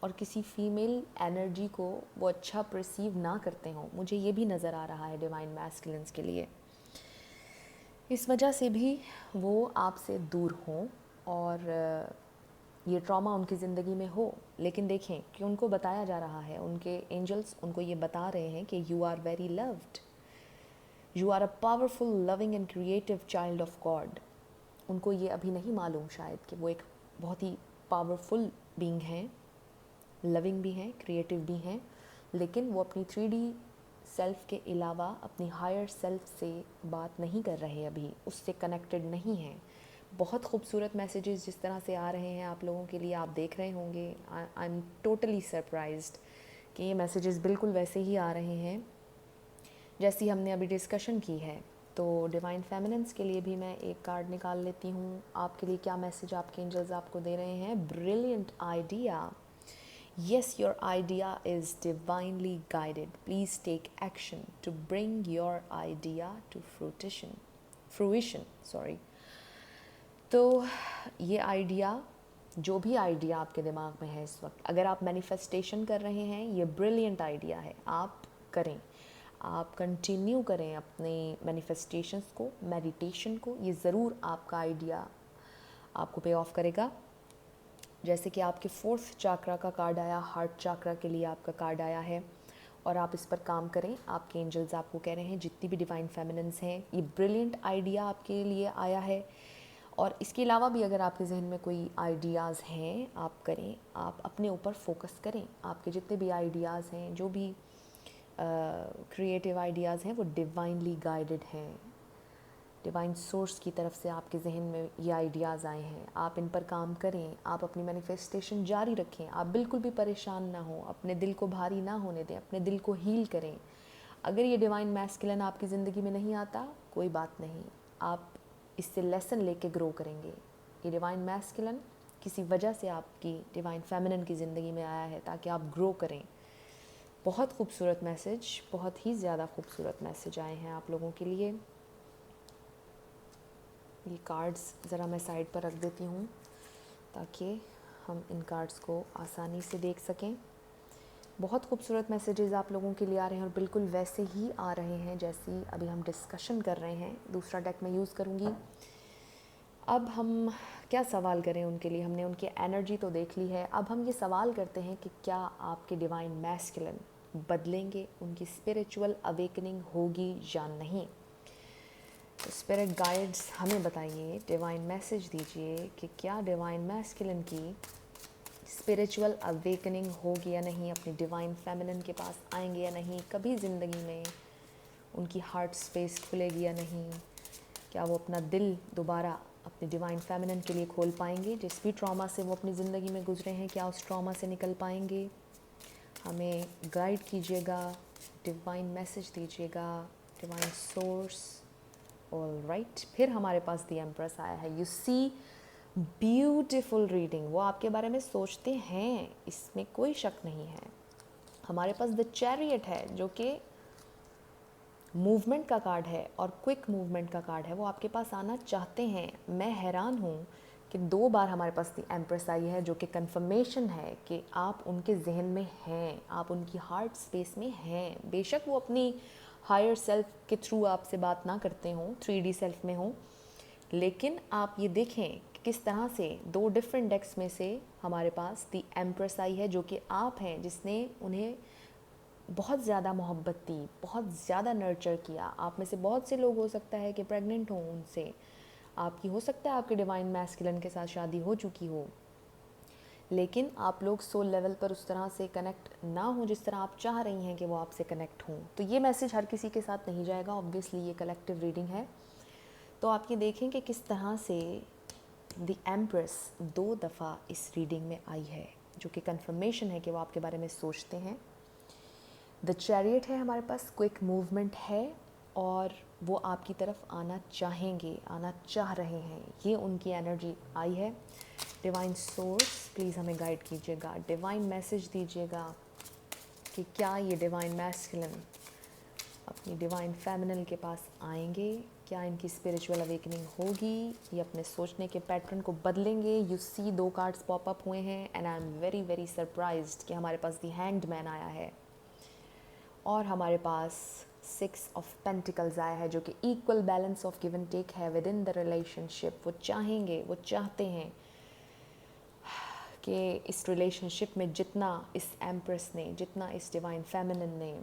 और किसी फीमेल एनर्जी को वो अच्छा परसीव ना करते हों। मुझे ये भी नज़र आ रहा है डिवाइन मैस्कुलिन्स के लिए। इस वजह से भी वो आपसे दूर हों और ये ट्रॉमा उनकी ज़िंदगी में हो। लेकिन देखें कि उनको बताया जा रहा है, उनके एंजल्स उनको ये बता रहे हैं कि you are very loved, you are a powerful, loving and creative child of God. उनको ये अभी नहीं मालूम शायद कि वो एक बहुत ही पावरफुल बीइंग हैं, लविंग भी हैं, क्रिएटिव भी हैं, लेकिन वो अपनी 3D सेल्फ के अलावा अपनी हायर सेल्फ से बात नहीं कर रहे, अभी उससे कनेक्टेड नहीं हैं। बहुत खूबसूरत मैसेजेस जिस तरह से आ रहे हैं आप लोगों के लिए, आप देख रहे होंगे। आई एम टोटली सरप्राइज्ड कि ये मैसेजेस बिल्कुल वैसे ही आ रहे हैं जैसी हमने अभी डिस्कशन की है। तो डिवाइन फेमिनिन्स के लिए भी मैं एक कार्ड निकाल लेती हूँ। आपके लिए क्या मैसेज आपके एंजल्स आपको दे रहे हैं? Brilliant idea, yes, your idea is divinely guided, please take action to bring your idea to fruition sorry। तो ये आइडिया, जो भी आइडिया आपके दिमाग में है इस वक्त, अगर आप मैनिफेस्टेशन कर रहे हैं, ये ब्रिलियंट आइडिया है, आप करें, आप कंटिन्यू करें अपने मैनिफेस्टेशंस को, मेडिटेशन को। ये ज़रूर आपका आइडिया आपको पे ऑफ करेगा। जैसे कि आपके 4th चाक्रा का कार्ड आया, हार्ट चाक्रा के लिए आपका कार्ड आया है, और आप इस पर काम करें। आपके एंजल्स आपको कह रहे हैं, जितनी भी डिवाइन फेमिनिन्स हैं, ये ब्रिलियंट आइडिया आपके लिए आया है। और इसके अलावा भी अगर आपके जहन में कोई आइडियाज़ हैं, आप करें, आप अपने ऊपर फोकस करें। आपके जितने भी आइडियाज़ हैं, जो भी क्रिएटिव आइडियाज़ हैं, वो डिवाइनली गाइडेड हैं, डिवाइन सोर्स की तरफ से आपके जहन में ये आइडियाज़ आए हैं। आप इन पर काम करें, आप अपनी मैनिफेस्टेशन जारी रखें, आप बिल्कुल भी परेशान ना हो, अपने दिल को भारी ना होने दें, अपने दिल को हील करें। अगर ये डिवाइन मैस्कुलिन आपकी ज़िंदगी में नहीं आता, कोई बात नहीं, आप इससे लेसन लेके ग्रो करेंगे। ये डिवाइन मैस्कुलिन किसी वजह से आपकी डिवाइन फेमिनिन की ज़िंदगी में आया है ताकि आप ग्रो करें। बहुत खूबसूरत मैसेज, बहुत ही ज़्यादा खूबसूरत मैसेज आए हैं आप लोगों के लिए। ये कार्ड्स ज़रा मैं साइड पर रख देती हूँ ताकि हम इन कार्ड्स को आसानी से देख सकें। बहुत खूबसूरत मैसेजेस आप लोगों के लिए आ रहे हैं और बिल्कुल वैसे ही आ रहे हैं जैसी अभी हम डिस्कशन कर रहे हैं। दूसरा डेक मैं यूज़ करूँगी। अब हम क्या सवाल करें उनके लिए? हमने उनकी एनर्जी तो देख ली है, अब हम ये सवाल करते हैं कि क्या आपके डिवाइन मैस्कुलिन बदलेंगे, उनकी स्पिरिचुअल अवेकनिंग होगी या नहीं। तो स्पिरिट गाइड्स हमें बताइए, डिवाइन मैसेज दीजिए कि क्या डिवाइन मैस्कुलिन की स्पिरिचुअल अवेकनिंग होगी या नहीं, अपनी डिवाइन फेमिनिन के पास आएंगे या नहीं, कभी ज़िंदगी में उनकी हार्ट स्पेस खुलेगी या नहीं, क्या वो अपना दिल दोबारा अपनी डिवाइन फेमिनिन के लिए खोल पाएंगे। जिस भी ट्रॉमा से वो अपनी ज़िंदगी में गुजरे हैं, क्या उस ट्रॉमा से निकल पाएंगे। हमें गाइड कीजिएगा, डिवाइन मैसेज दीजिएगा, डिवाइन सोर्स। ऑल राइट, फिर हमारे पास द एम्प्रेस आया है। यू सी, ब्यूटिफुल रीडिंग, वो आपके बारे में सोचते हैं, इसमें कोई शक नहीं है। हमारे पास द चैरियट है जो कि मूवमेंट का कार्ड है और क्विक मूवमेंट का कार्ड है, वो आपके पास आना चाहते हैं। मैं हैरान हूँ कि 2 बार हमारे पास द एम्प्रेस आई है, जो कि कंफर्मेशन है कि आप उनके जहन में हैं, आप उनकी हार्ट स्पेस में हैं। बेशक वो अपनी हायर सेल्फ के थ्रू आपसे बात ना करते हों, 3D सेल्फ में हों, लेकिन आप ये देखें कि किस तरह से 2 डिफरेंट डेक्स में से हमारे पास द एम्प्रेस आई है, जो कि आप हैं जिसने उन्हें बहुत ज़्यादा मोहब्बत दी, बहुत ज़्यादा नर्चर किया। आप में से बहुत से लोग हो सकता है कि प्रेग्नेंट हों उनसे, आपकी हो सकता है आपके डिवाइन मैस्कुलिन के साथ शादी हो चुकी हो, लेकिन आप लोग सोल लेवल पर उस तरह से कनेक्ट ना हो जिस तरह आप चाह रही हैं कि वो आपसे कनेक्ट हों। तो ये मैसेज हर किसी के साथ नहीं जाएगा, ऑब्वियसली ये कलेक्टिव रीडिंग है। तो आप ये देखें कि किस तरह से द एम्प्रेस 2 दफ़ा इस रीडिंग में आई है, जो कि कंफर्मेशन है कि वो आपके बारे में सोचते हैं। द चैरियट है हमारे पास, क्विक मूवमेंट है, और वो आपकी तरफ आना चाहेंगे, आना चाह रहे हैं, ये उनकी एनर्जी आई है। डिवाइन सोर्स प्लीज़ हमें गाइड कीजिएगा, डिवाइन मैसेज दीजिएगा कि क्या ये डिवाइन मैस्कुलिन अपनी डिवाइन फेमिनिन के पास आएंगे, क्या इनकी स्पिरिचुअल अवेकनिंग होगी, ये अपने सोचने के पैटर्न को बदलेंगे। You see 2 cards pop up हुए हैं and I am very very surprised कि हमारे पास द हैंग्ड मैन आया है और हमारे पास 6 ऑफ पेंटिकल्स आया है, जो कि equal balance of give and take है विद इन द रिलेशनशिप। वो चाहेंगे, वो चाहते हैं कि इस रिलेशनशिप में जितना इस एम्प्रेस ने, जितना इस डिवाइन फेमिनिन ने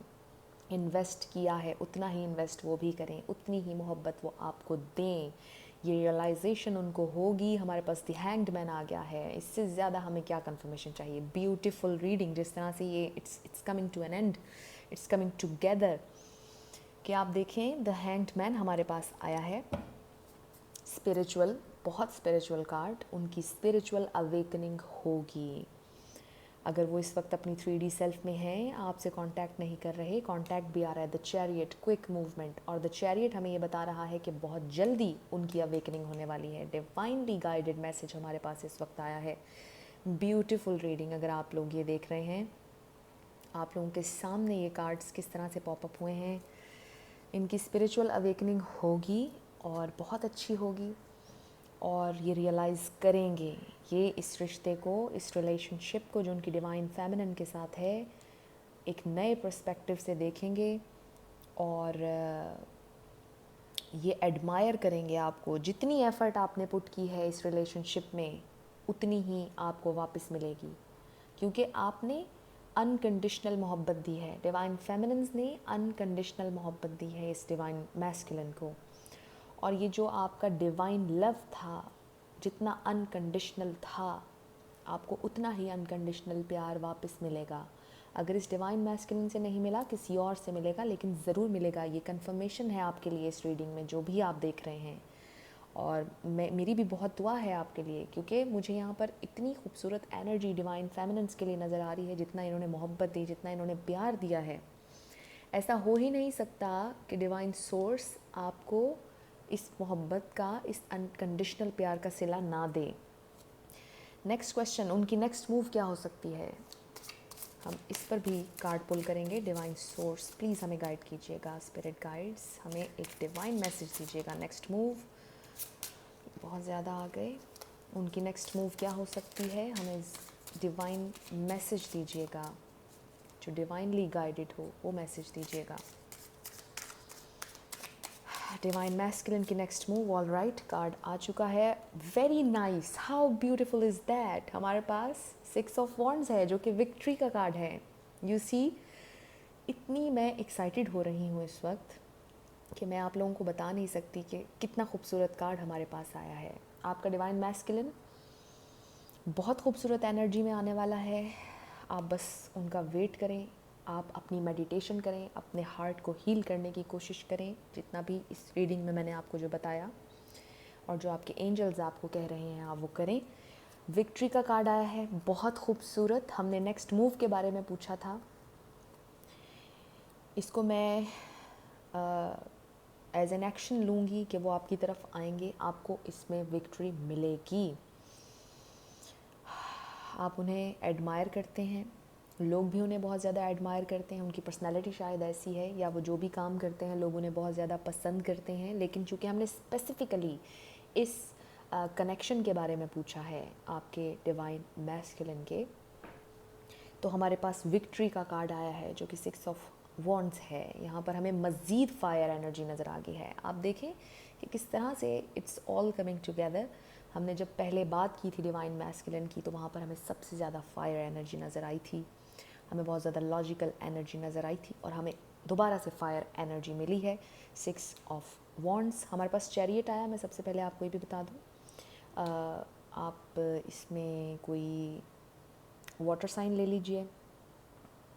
इन्वेस्ट किया है, उतना ही इन्वेस्ट वो भी करें, उतनी ही मोहब्बत वो आपको दें। ये रियलाइजेशन उनको होगी। हमारे पास द हैंग्ड मैन आ गया है, इससे ज़्यादा हमें क्या कंफर्मेशन चाहिए। ब्यूटीफुल रीडिंग, जिस तरह से ये it's coming to an end, it's coming together. कि आप देखें द हैंग्ड मैन हमारे पास आया है, स्पिरिचुअल, बहुत स्पिरिचुअल कार्ड। उनकी स्पिरिचुअल अवेकनिंग होगी। अगर वो इस वक्त अपनी 3D सेल्फ में हैं, आपसे कांटेक्ट नहीं कर रहे, कांटेक्ट भी आ रहा है। द चैरियट, क्विक मूवमेंट, और द चैरियट हमें ये बता रहा है कि बहुत जल्दी उनकी अवेकनिंग होने वाली है। डिवाइनली गाइडेड मैसेज हमारे पास इस वक्त आया है। Beautiful reading. अगर आप लोग ये देख रहे हैं, आप लोगों के सामने ये कार्ड्स किस तरह से पॉपअप हुए हैं। इनकी स्पिरिचुअल अवेकनिंग होगी और बहुत अच्छी होगी, और ये रियलाइज़ करेंगे, ये इस रिश्ते को, इस रिलेशनशिप को जो उनकी डिवाइन फेमिनिन के साथ है, एक नए पर्सपेक्टिव से देखेंगे और ये एडमायर करेंगे आपको। जितनी एफ़र्ट आपने पुट की है इस रिलेशनशिप में, उतनी ही आपको वापस मिलेगी, क्योंकि आपने अनकंडीशनल मोहब्बत दी है। डिवाइन फेमिनिन्स ने अनकंडीशनल मोहब्बत दी है इस डिवाइन मैस्कुलिन को, और ये जो आपका डिवाइन लव था, जितना अनकंडीशनल था, आपको उतना ही अनकंडीशनल प्यार वापस मिलेगा। अगर इस डिवाइन मैस्कुलिन से नहीं मिला, किसी और से मिलेगा, लेकिन ज़रूर मिलेगा। ये कंफर्मेशन है आपके लिए इस रीडिंग में, जो भी आप देख रहे हैं। और मेरी भी बहुत दुआ है आपके लिए, क्योंकि मुझे यहाँ पर इतनी खूबसूरत एनर्जी डिवाइन फेमिनिन्स के लिए नज़र आ रही है। जितना इन्होंने मोहब्बत दी, जितना इन्होंने प्यार दिया है, ऐसा हो ही नहीं सकता कि डिवाइन सोर्स आपको इस मोहब्बत का, इस अनकंडीशनल प्यार का सिला ना दे। नेक्स्ट क्वेश्चन, उनकी नेक्स्ट मूव क्या हो सकती है, हम इस पर भी कार्ड पुल करेंगे। डिवाइन सोर्स प्लीज़ हमें गाइड कीजिएगा, स्पिरिट गाइड्स हमें एक डिवाइन मैसेज दीजिएगा। नेक्स्ट मूव, बहुत ज़्यादा आ गए। उनकी नेक्स्ट मूव क्या हो सकती है, हमें डिवाइन मैसेज दीजिएगा, जो डिवाइनली गाइडेड हो वो मैसेज दीजिएगा। डिवाइन मैस्कुलिन की next move, all right, card आ चुका है। Very nice, how beautiful is that. हमारे पास 6 ऑफ वॉन्ड्स है, जो कि विक्ट्री का कार्ड है। यू सी, इतनी मैं एक्साइटेड हो रही हूँ इस वक्त कि मैं आप लोगों को बता नहीं सकती कि कितना खूबसूरत कार्ड हमारे पास आया है। आपका डिवाइन मैस्कुलिन बहुत खूबसूरत एनर्जी में आने वाला है। आप बस उनका वेट करें, आप अपनी मेडिटेशन करें, अपने हार्ट को हील करने की कोशिश करें, जितना भी इस रीडिंग में मैंने आपको जो बताया और जो आपके एंजल्स आपको कह रहे हैं, आप वो करें। विक्ट्री का कार्ड आया है, बहुत खूबसूरत। हमने नेक्स्ट मूव के बारे में पूछा था, इसको मैं एज एन एक्शन लूँगी कि वो आपकी तरफ आएंगे, आपको इसमें विक्ट्री मिलेगी। आप उन्हें एडमायर करते हैं, लोग भी उन्हें बहुत ज़्यादा एडमायर करते हैं, उनकी पर्सनैलिटी शायद ऐसी है, या वो जो भी काम करते हैं लोग उन्हें बहुत ज़्यादा पसंद करते हैं। लेकिन चूँकि हमने स्पेसिफ़िकली इस कनेक्शन के बारे में पूछा है आपके डिवाइन मैस्कुलिन के, तो हमारे पास विक्ट्री का कार्ड आया है, जो कि 6 ऑफ वॉन्ड्स है। यहाँ पर हमें मज़ीद फायर एनर्जी नज़र आ गई है। आप देखें कि किस तरह से इट्स ऑल कमिंग टुगेदर। हमने जब पहले बात की थी डिवाइन मैस्कुलिन की, तो वहाँ पर हमें सबसे ज़्यादा फायर एनर्जी नज़र आई थी, हमें बहुत ज़्यादा लॉजिकल एनर्जी नज़र आई थी, और हमें दोबारा से फायर एनर्जी मिली है। 6 ऑफ वॉन्ड्स। हमारे पास चैरियट आया। मैं सबसे पहले आपको ये भी बता दूँ, आप इसमें कोई वाटर साइन ले लीजिए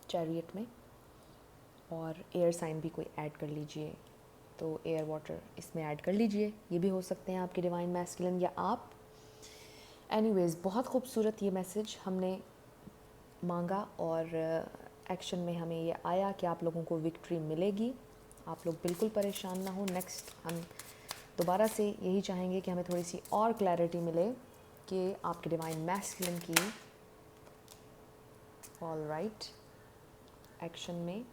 चैरियट में, और एयर साइन भी कोई ऐड कर लीजिए, तो एयर वाटर इसमें ऐड कर लीजिए। ये भी हो सकते हैं आपके डिवाइन मैस्कुलिन या आप। एनीवेज़, बहुत खूबसूरत ये मैसेज हमने मांगा, और एक्शन में हमें ये आया कि आप लोगों को विक्ट्री मिलेगी। आप लोग बिल्कुल परेशान ना हो। नेक्स्ट हम दोबारा से यही चाहेंगे कि हमें थोड़ी सी और क्लैरिटी मिले कि आपके डिवाइन मैस्कुलिन की ऑल राइट एक्शन में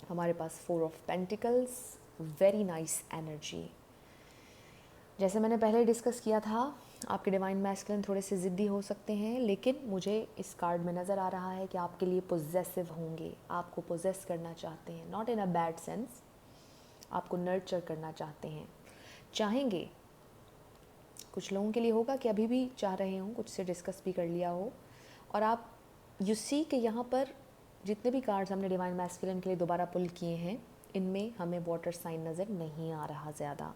हमारे पास 4 of pentacles, very nice energy. जैसे मैंने पहले डिस्कस किया था, आपके डिवाइन मैस्कुलिन थोड़े से ज़िद्दी हो सकते हैं, लेकिन मुझे इस कार्ड में नज़र आ रहा है कि आपके लिए पोजेसिव होंगे, आपको पोजेस करना चाहते हैं, not in a bad sense, आपको नर्चर करना चाहते हैं, चाहेंगे। कुछ लोगों के लिए होगा कि अभी भी चाह रहे हों, कुछ से डिस्कस भी कर लिया हो, और आप यू सी कि यहाँ पर जितने भी कार्ड्स हमने डिवाइन मैस्कुलिन के लिए दोबारा पुल किए हैं, इनमें हमें वाटर साइन नज़र नहीं आ रहा ज़्यादा,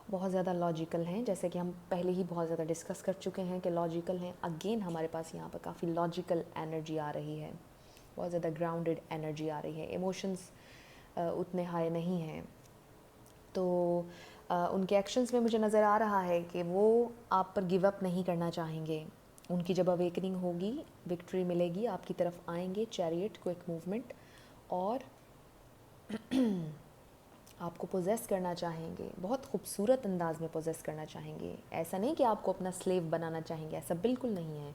बहुत ज़्यादा लॉजिकल हैं, जैसे कि हम पहले ही बहुत ज़्यादा डिस्कस कर चुके हैं कि लॉजिकल हैं। अगेन हमारे पास यहाँ पर काफ़ी लॉजिकल एनर्जी आ रही है, बहुत ज़्यादा ग्राउंडेड एनर्जी आ रही है, इमोशंस उतने हाई नहीं हैं। तो उनके एक्शंस में मुझे नज़र आ रहा है कि वो आप पर गिव अप नहीं करना चाहेंगे। उनकी जब अवेकनिंग होगी, विक्ट्री मिलेगी, आपकी तरफ आएंगे, चैरियट, क्विक मूवमेंट, और आपको पोजेस करना चाहेंगे, बहुत खूबसूरत अंदाज में पोजेस करना चाहेंगे। ऐसा नहीं कि आपको अपना स्लेव बनाना चाहेंगे, ऐसा बिल्कुल नहीं है।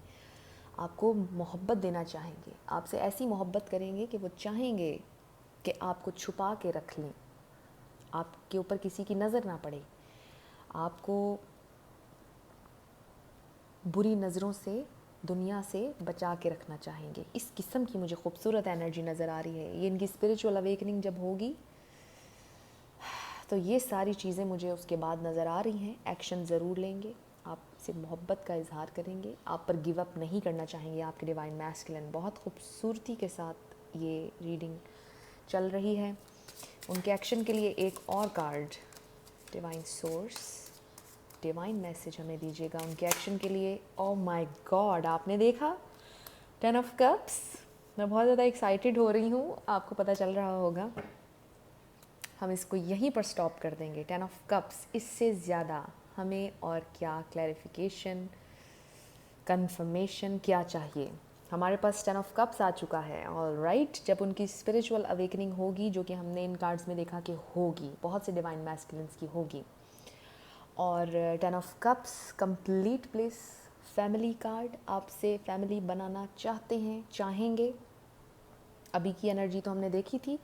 आपको मोहब्बत देना चाहेंगे, आपसे ऐसी मोहब्बत करेंगे कि वो चाहेंगे कि आपको छुपा के रख लें, आपके ऊपर किसी की नज़र ना पड़े, आपको बुरी नज़रों से, दुनिया से बचा के रखना चाहेंगे। इस किस्म की मुझे खूबसूरत एनर्जी नज़र आ रही है। ये इनकी स्पिरिचुअल अवेकनिंग जब होगी तो ये सारी चीज़ें मुझे उसके बाद नज़र आ रही हैं। एक्शन ज़रूर लेंगे, आपसे मोहब्बत का इजहार करेंगे, आप पर गिव अप नहीं करना चाहेंगे आपके डिवाइन मैस्कुलिन। बहुत खूबसूरती के साथ ये रीडिंग चल रही है। उनके एक्शन के लिए एक और card, divine source, divine message हमें दीजिएगा उनके एक्शन के लिए। ओह माय गॉड, आपने देखा 10 ऑफ कप्स। मैं बहुत ज़्यादा एक्साइटेड हो रही हूँ, आपको पता चल रहा होगा। हम इसको यहीं पर स्टॉप कर देंगे, 10 ऑफ कप्स। इससे ज़्यादा हमें और क्या क्लैरिफिकेशन, कंफर्मेशन क्या चाहिए? हमारे पास 10 ऑफ कप्स आ चुका है। ऑल राइट, जब उनकी स्पिरिचुअल अवेकनिंग होगी, जो कि हमने इन कार्ड्स में देखा कि होगी, बहुत से डिवाइन मैस्कुलिन्स की होगी। और 10 of cups complete place, family card, आपसे फैमिली बनाना चाहते हैं, चाहेंगे। अभी की एनर्जी तो हमने देखी थी,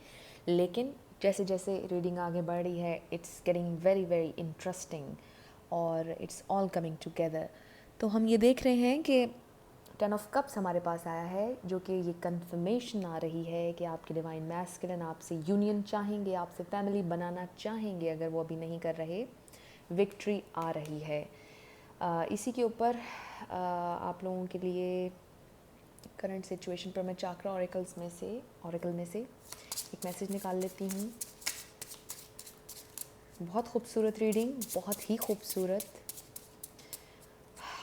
लेकिन जैसे जैसे रीडिंग आगे बढ़ रही है, it's getting very very interesting और इट्स ऑल कमिंग टुगेदर। तो हम ये देख रहे हैं कि 10 ऑफ कप्स हमारे पास आया है, जो कि ये कंफर्मेशन आ रही है कि आपके डिवाइन मैस्कुलिन आपसे यूनियन चाहेंगे, आपसे फैमिली बनाना चाहेंगे। अगर वो अभी नहीं कर रहे, विक्ट्री आ रही है। इसी के ऊपर आप लोगों के लिए करंट सिचुएशन पर मैं चाक्रा ऑरेकल में से एक मैसेज निकाल लेती हूँ। बहुत खूबसूरत रीडिंग, बहुत ही खूबसूरत।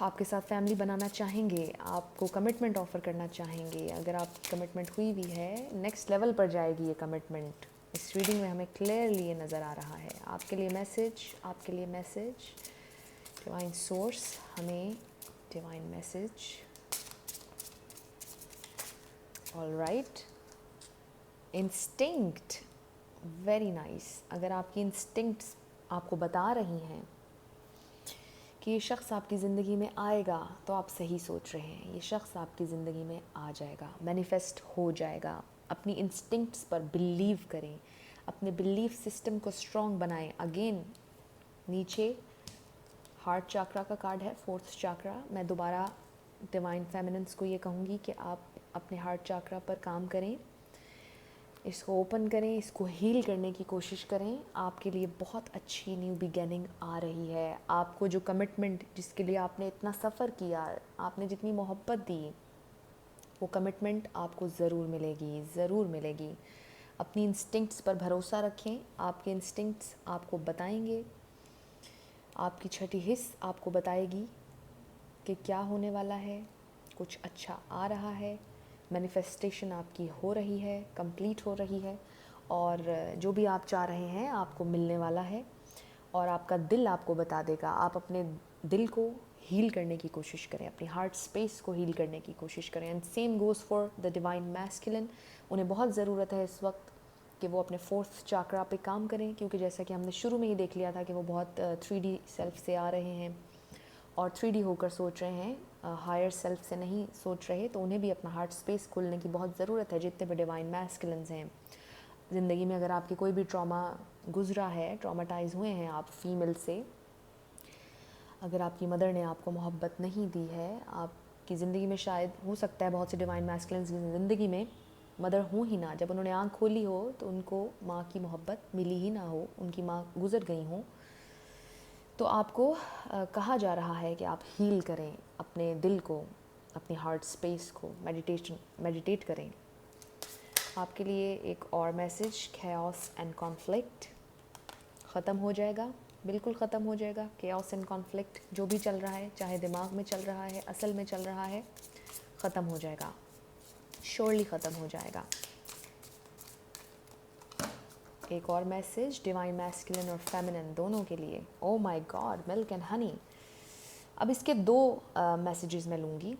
आपके साथ फैमिली बनाना चाहेंगे, आपको कमिटमेंट ऑफ़र करना चाहेंगे। अगर आपकी कमिटमेंट हुई भी है, नेक्स्ट लेवल पर जाएगी ये कमिटमेंट। इस रीडिंग में हमें क्लियरली ये नज़र आ रहा है। आपके लिए मैसेज डिवाइन सोर्स, हमें divine message. All right, instinct, very nice. अगर आपकी इंस्टिंक्ट्स आपको बता रही हैं कि ये शख्स आपकी ज़िंदगी में आएगा, तो आप सही सोच रहे हैं। ये शख्स आपकी ज़िंदगी में आ जाएगा, मैनिफेस्ट हो जाएगा। अपनी इंस्टिंक्ट्स पर बिलीव करें, अपने बिलीफ सिस्टम को स्ट्रॉन्ग बनाएं। अगेन नीचे हार्ट चाक्रा का कार्ड है, 4th चाक्रा। मैं दोबारा डिवाइन फेमिनिन्स को ये कहूँगी कि आप अपने हार्ट चाक्रा पर काम करें, इसको ओपन करें, इसको हील करने की कोशिश करें। आपके लिए बहुत अच्छी न्यू बिगेनिंग आ रही है। आपको जो कमिटमेंट, जिसके लिए आपने इतना सफ़र किया, आपने जितनी मोहब्बत दी, वो कमिटमेंट आपको ज़रूर मिलेगी, ज़रूर मिलेगी। अपनी इंस्टिंक्ट्स पर भरोसा रखें, आपके इंस्टिंक्ट्स आपको बताएंगे, आपकी छठी हिस्स आपको बताएगी कि क्या होने वाला है। कुछ अच्छा आ रहा है, मैनिफेस्टेशन आपकी हो रही है, कंप्लीट हो रही है, और जो भी आप चाह रहे हैं आपको मिलने वाला है। और आपका दिल आपको बता देगा। आप अपने दिल को हील करने की कोशिश करें, अपनी हार्ट स्पेस को हील करने की कोशिश करें। And same goes for the divine masculine. उन्हें बहुत ज़रूरत है इस वक्त कि वो अपने 4th चाक्रा पे काम करें, क्योंकि जैसा कि हमने शुरू में ही देख लिया था कि वो बहुत 3D सेल्फ से आ रहे हैं और 3D होकर सोच रहे हैं हायर सेल्फ से नहीं सोच रहे, तो उन्हें भी अपना हार्ट स्पेस खोलने की बहुत ज़रूरत है। जितने भी डिवाइन मैस्कुलिन्स हैं ज़िंदगी में, अगर आपके कोई भी ट्रॉमा गुजरा है, ट्रॉमाटाइज़ हुए हैं आप फीमेल से, अगर आपकी मदर ने आपको मोहब्बत नहीं दी है, आपकी ज़िंदगी में शायद हो सकता है बहुत से डिवाइन मैस्कुलिन्स की ज़िंदगी में मदर हों ही ना, जब उन्होंने आँख खोली हो तो उनको माँ की मोहब्बत मिली ही ना हो, उनकी माँ गुज़र गई हों, तो आपको कहा जा रहा है कि आप हील करें अपने दिल को, अपने हार्ट स्पेस को, मेडिटेट करें। आपके लिए एक और मैसेज, chaos एंड कॉन्फ्लिक्ट ख़त्म हो जाएगा, बिल्कुल ख़त्म हो जाएगा। chaos एंड कॉन्फ्लिक्ट जो भी चल रहा है, चाहे दिमाग में चल रहा है, असल में चल रहा है, ख़त्म हो जाएगा, श्योरली ख़त्म हो जाएगा। एक और मैसेज डिवाइन मैस्कुलिन और फेमिनिन दोनों के लिए। Oh my God, milk and honey. अब इसके दो मैसेजेस मैं लूँगी।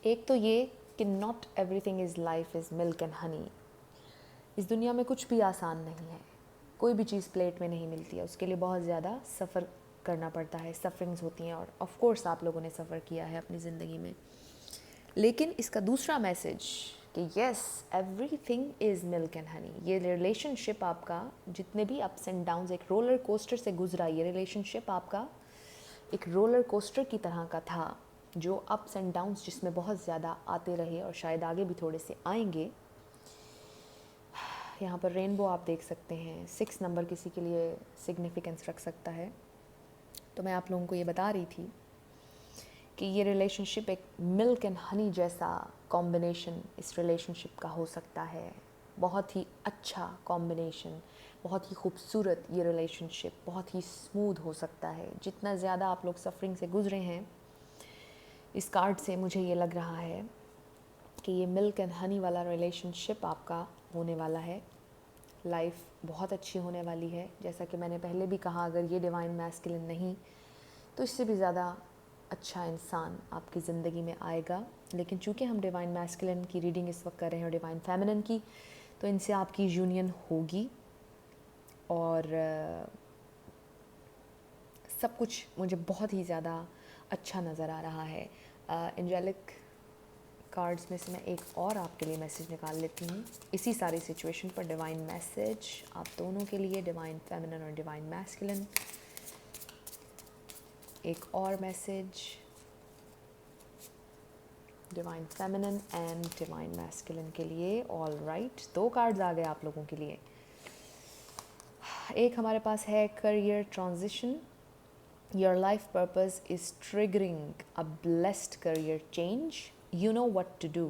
एक तो ये कि not everything is life is milk and honey. इस दुनिया में कुछ भी आसान नहीं है, कोई भी चीज़ प्लेट में नहीं मिलती है, उसके लिए बहुत ज़्यादा सफ़र करना पड़ता है, सफरिंग्स होती हैं, और ऑफ कोर्स आप लोगों ने सफ़र किया है अपनी ज़िंदगी में। लेकिन इसका दूसरा मैसेज कि yes everything is milk and honey, ये रिलेशनशिप आपका जितने भी अप्स एंड डाउन्स, एक रोलर कोस्टर से गुजरा ये रिलेशनशिप आपका एक रोलर कोस्टर की तरह का था, जो अप्स एंड डाउन्स जिसमें बहुत ज़्यादा आते रहे और शायद आगे भी थोड़े से आएंगे। यहाँ पर रेनबो आप देख सकते हैं, 6 नंबर किसी के लिए सिग्निफिकेंस रख सकता है। तो मैं आप लोगों को ये बता रही थी कि ये रिलेशनशिप एक मिल्क एंड हनी जैसा कॉम्बिनेशन इस रिलेशनशिप का हो सकता है। बहुत ही अच्छा कॉम्बिनेशन, बहुत ही खूबसूरत ये रिलेशनशिप, बहुत ही स्मूथ हो सकता है। जितना ज़्यादा आप लोग सफरिंग से गुजरे हैं, इस कार्ड से मुझे ये लग रहा है कि ये मिल्क एंड हनी वाला रिलेशनशिप आपका होने वाला है। लाइफ बहुत अच्छी होने वाली है। जैसा कि मैंने पहले भी कहा, अगर ये डिवाइन मैस्कुलिन नहीं तो इससे भी ज़्यादा अच्छा इंसान आपकी ज़िंदगी में आएगा। लेकिन चूँकि हम डिवाइन मैस्कुलिन की रीडिंग इस वक्त कर रहे हैं और डिवाइन फेमिनिन की, तो इनसे आपकी यूनियन होगी और सब कुछ मुझे बहुत ही ज़्यादा अच्छा नज़र आ रहा है। एंजेलिक कार्ड्स में से मैं एक और आपके लिए मैसेज निकाल लेती हूँ इसी सारी सिचुएशन पर। डिवाइन मैसेज आप दोनों के लिए, डिवाइन फेमिनिन और डिवाइन मैस्कुलिन। एक और message divine feminine and divine masculine के लिए। ऑल राइट, 2 कार्ड्स आ गए आप लोगों के लिए। एक हमारे पास है career transition. Your life purpose is triggering a blessed career change, you know what to do,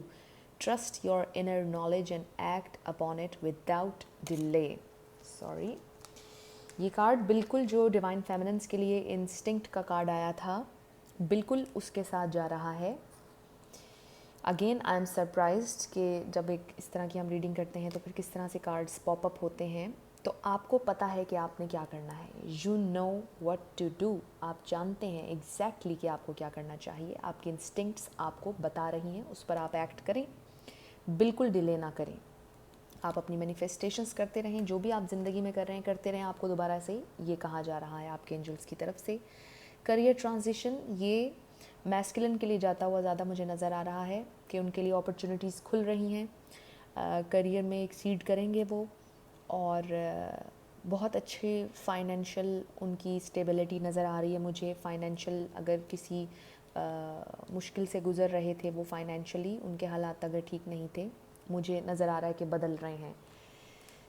trust your inner knowledge and act upon it without delay. Sorry, ये कार्ड बिल्कुल जो डिवाइन फेमिनिन्स के लिए इंस्टिंक्ट का card आया था, बिल्कुल उसके साथ जा रहा है। अगेन आई एम सरप्राइज्ड कि जब एक इस तरह की हम रीडिंग करते हैं तो फिर किस तरह से कार्ड्स पॉपअप होते हैं। तो आपको पता है कि आपने क्या करना है, you know what to do. आप जानते हैं एग्जैक्टली कि आपको क्या करना चाहिए। आपके इंस्टिंक्ट्स आपको बता रही हैं, उस पर आप एक्ट करें, बिल्कुल डिले ना करें। आप अपनी मैनिफेस्टेशंस करते रहें, जो भी आप ज़िंदगी में कर रहे हैं करते रहें। आपको दोबारा से ये कहा जा रहा है आपके एंजल्स की तरफ से। करियर ट्रांजिशन ये मैस्कुलिन के लिए जाता हुआ ज़्यादा मुझे नज़र आ रहा है कि उनके लिए अपॉर्चुनिटीज़ खुल रही हैं, करियर में एक्सीड करेंगे वो, और बहुत अच्छे फाइनेंशियल उनकी स्टेबिलिटी नज़र आ रही है मुझे। फाइनेंशियल अगर किसी मुश्किल से गुज़र रहे थे वो, फाइनेंशियली उनके हालात अगर ठीक नहीं थे, मुझे नज़र आ रहा है कि बदल रहे हैं।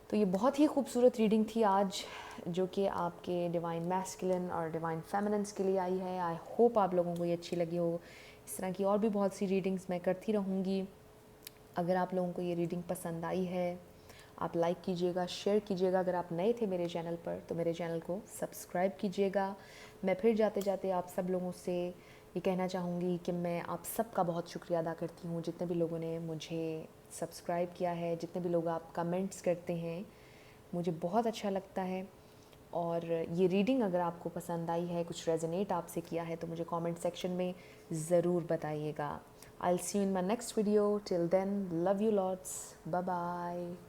तो ये बहुत ही खूबसूरत रीडिंग थी आज, जो कि आपके डिवाइन मैस्कुलिन और डिवाइन फेमिनिन्स के लिए आई है। आई होप आप लोगों को ये अच्छी लगी हो। इस तरह की और भी बहुत सी रीडिंग्स मैं करती रहूँगी। अगर आप लोगों को ये रीडिंग पसंद आई है, आप लाइक कीजिएगा, शेयर कीजिएगा। अगर आप नए थे मेरे चैनल पर तो मेरे चैनल को सब्सक्राइब कीजिएगा। मैं फिर जाते जाते आप सब लोगों से ये कहना चाहूँगी कि मैं आप सब का बहुत शुक्रिया अदा करती हूँ, जितने भी लोगों ने मुझे सब्सक्राइब किया है, जितने भी लोग आप कमेंट्स करते हैं, मुझे बहुत अच्छा लगता है। और ये रीडिंग अगर आपको पसंद आई है, कुछ रेजोनेट आपसे किया है, तो मुझे कमेंट सेक्शन में ज़रूर बताइएगा। I'll see you in my next video. Till then, love you lots. Bye bye.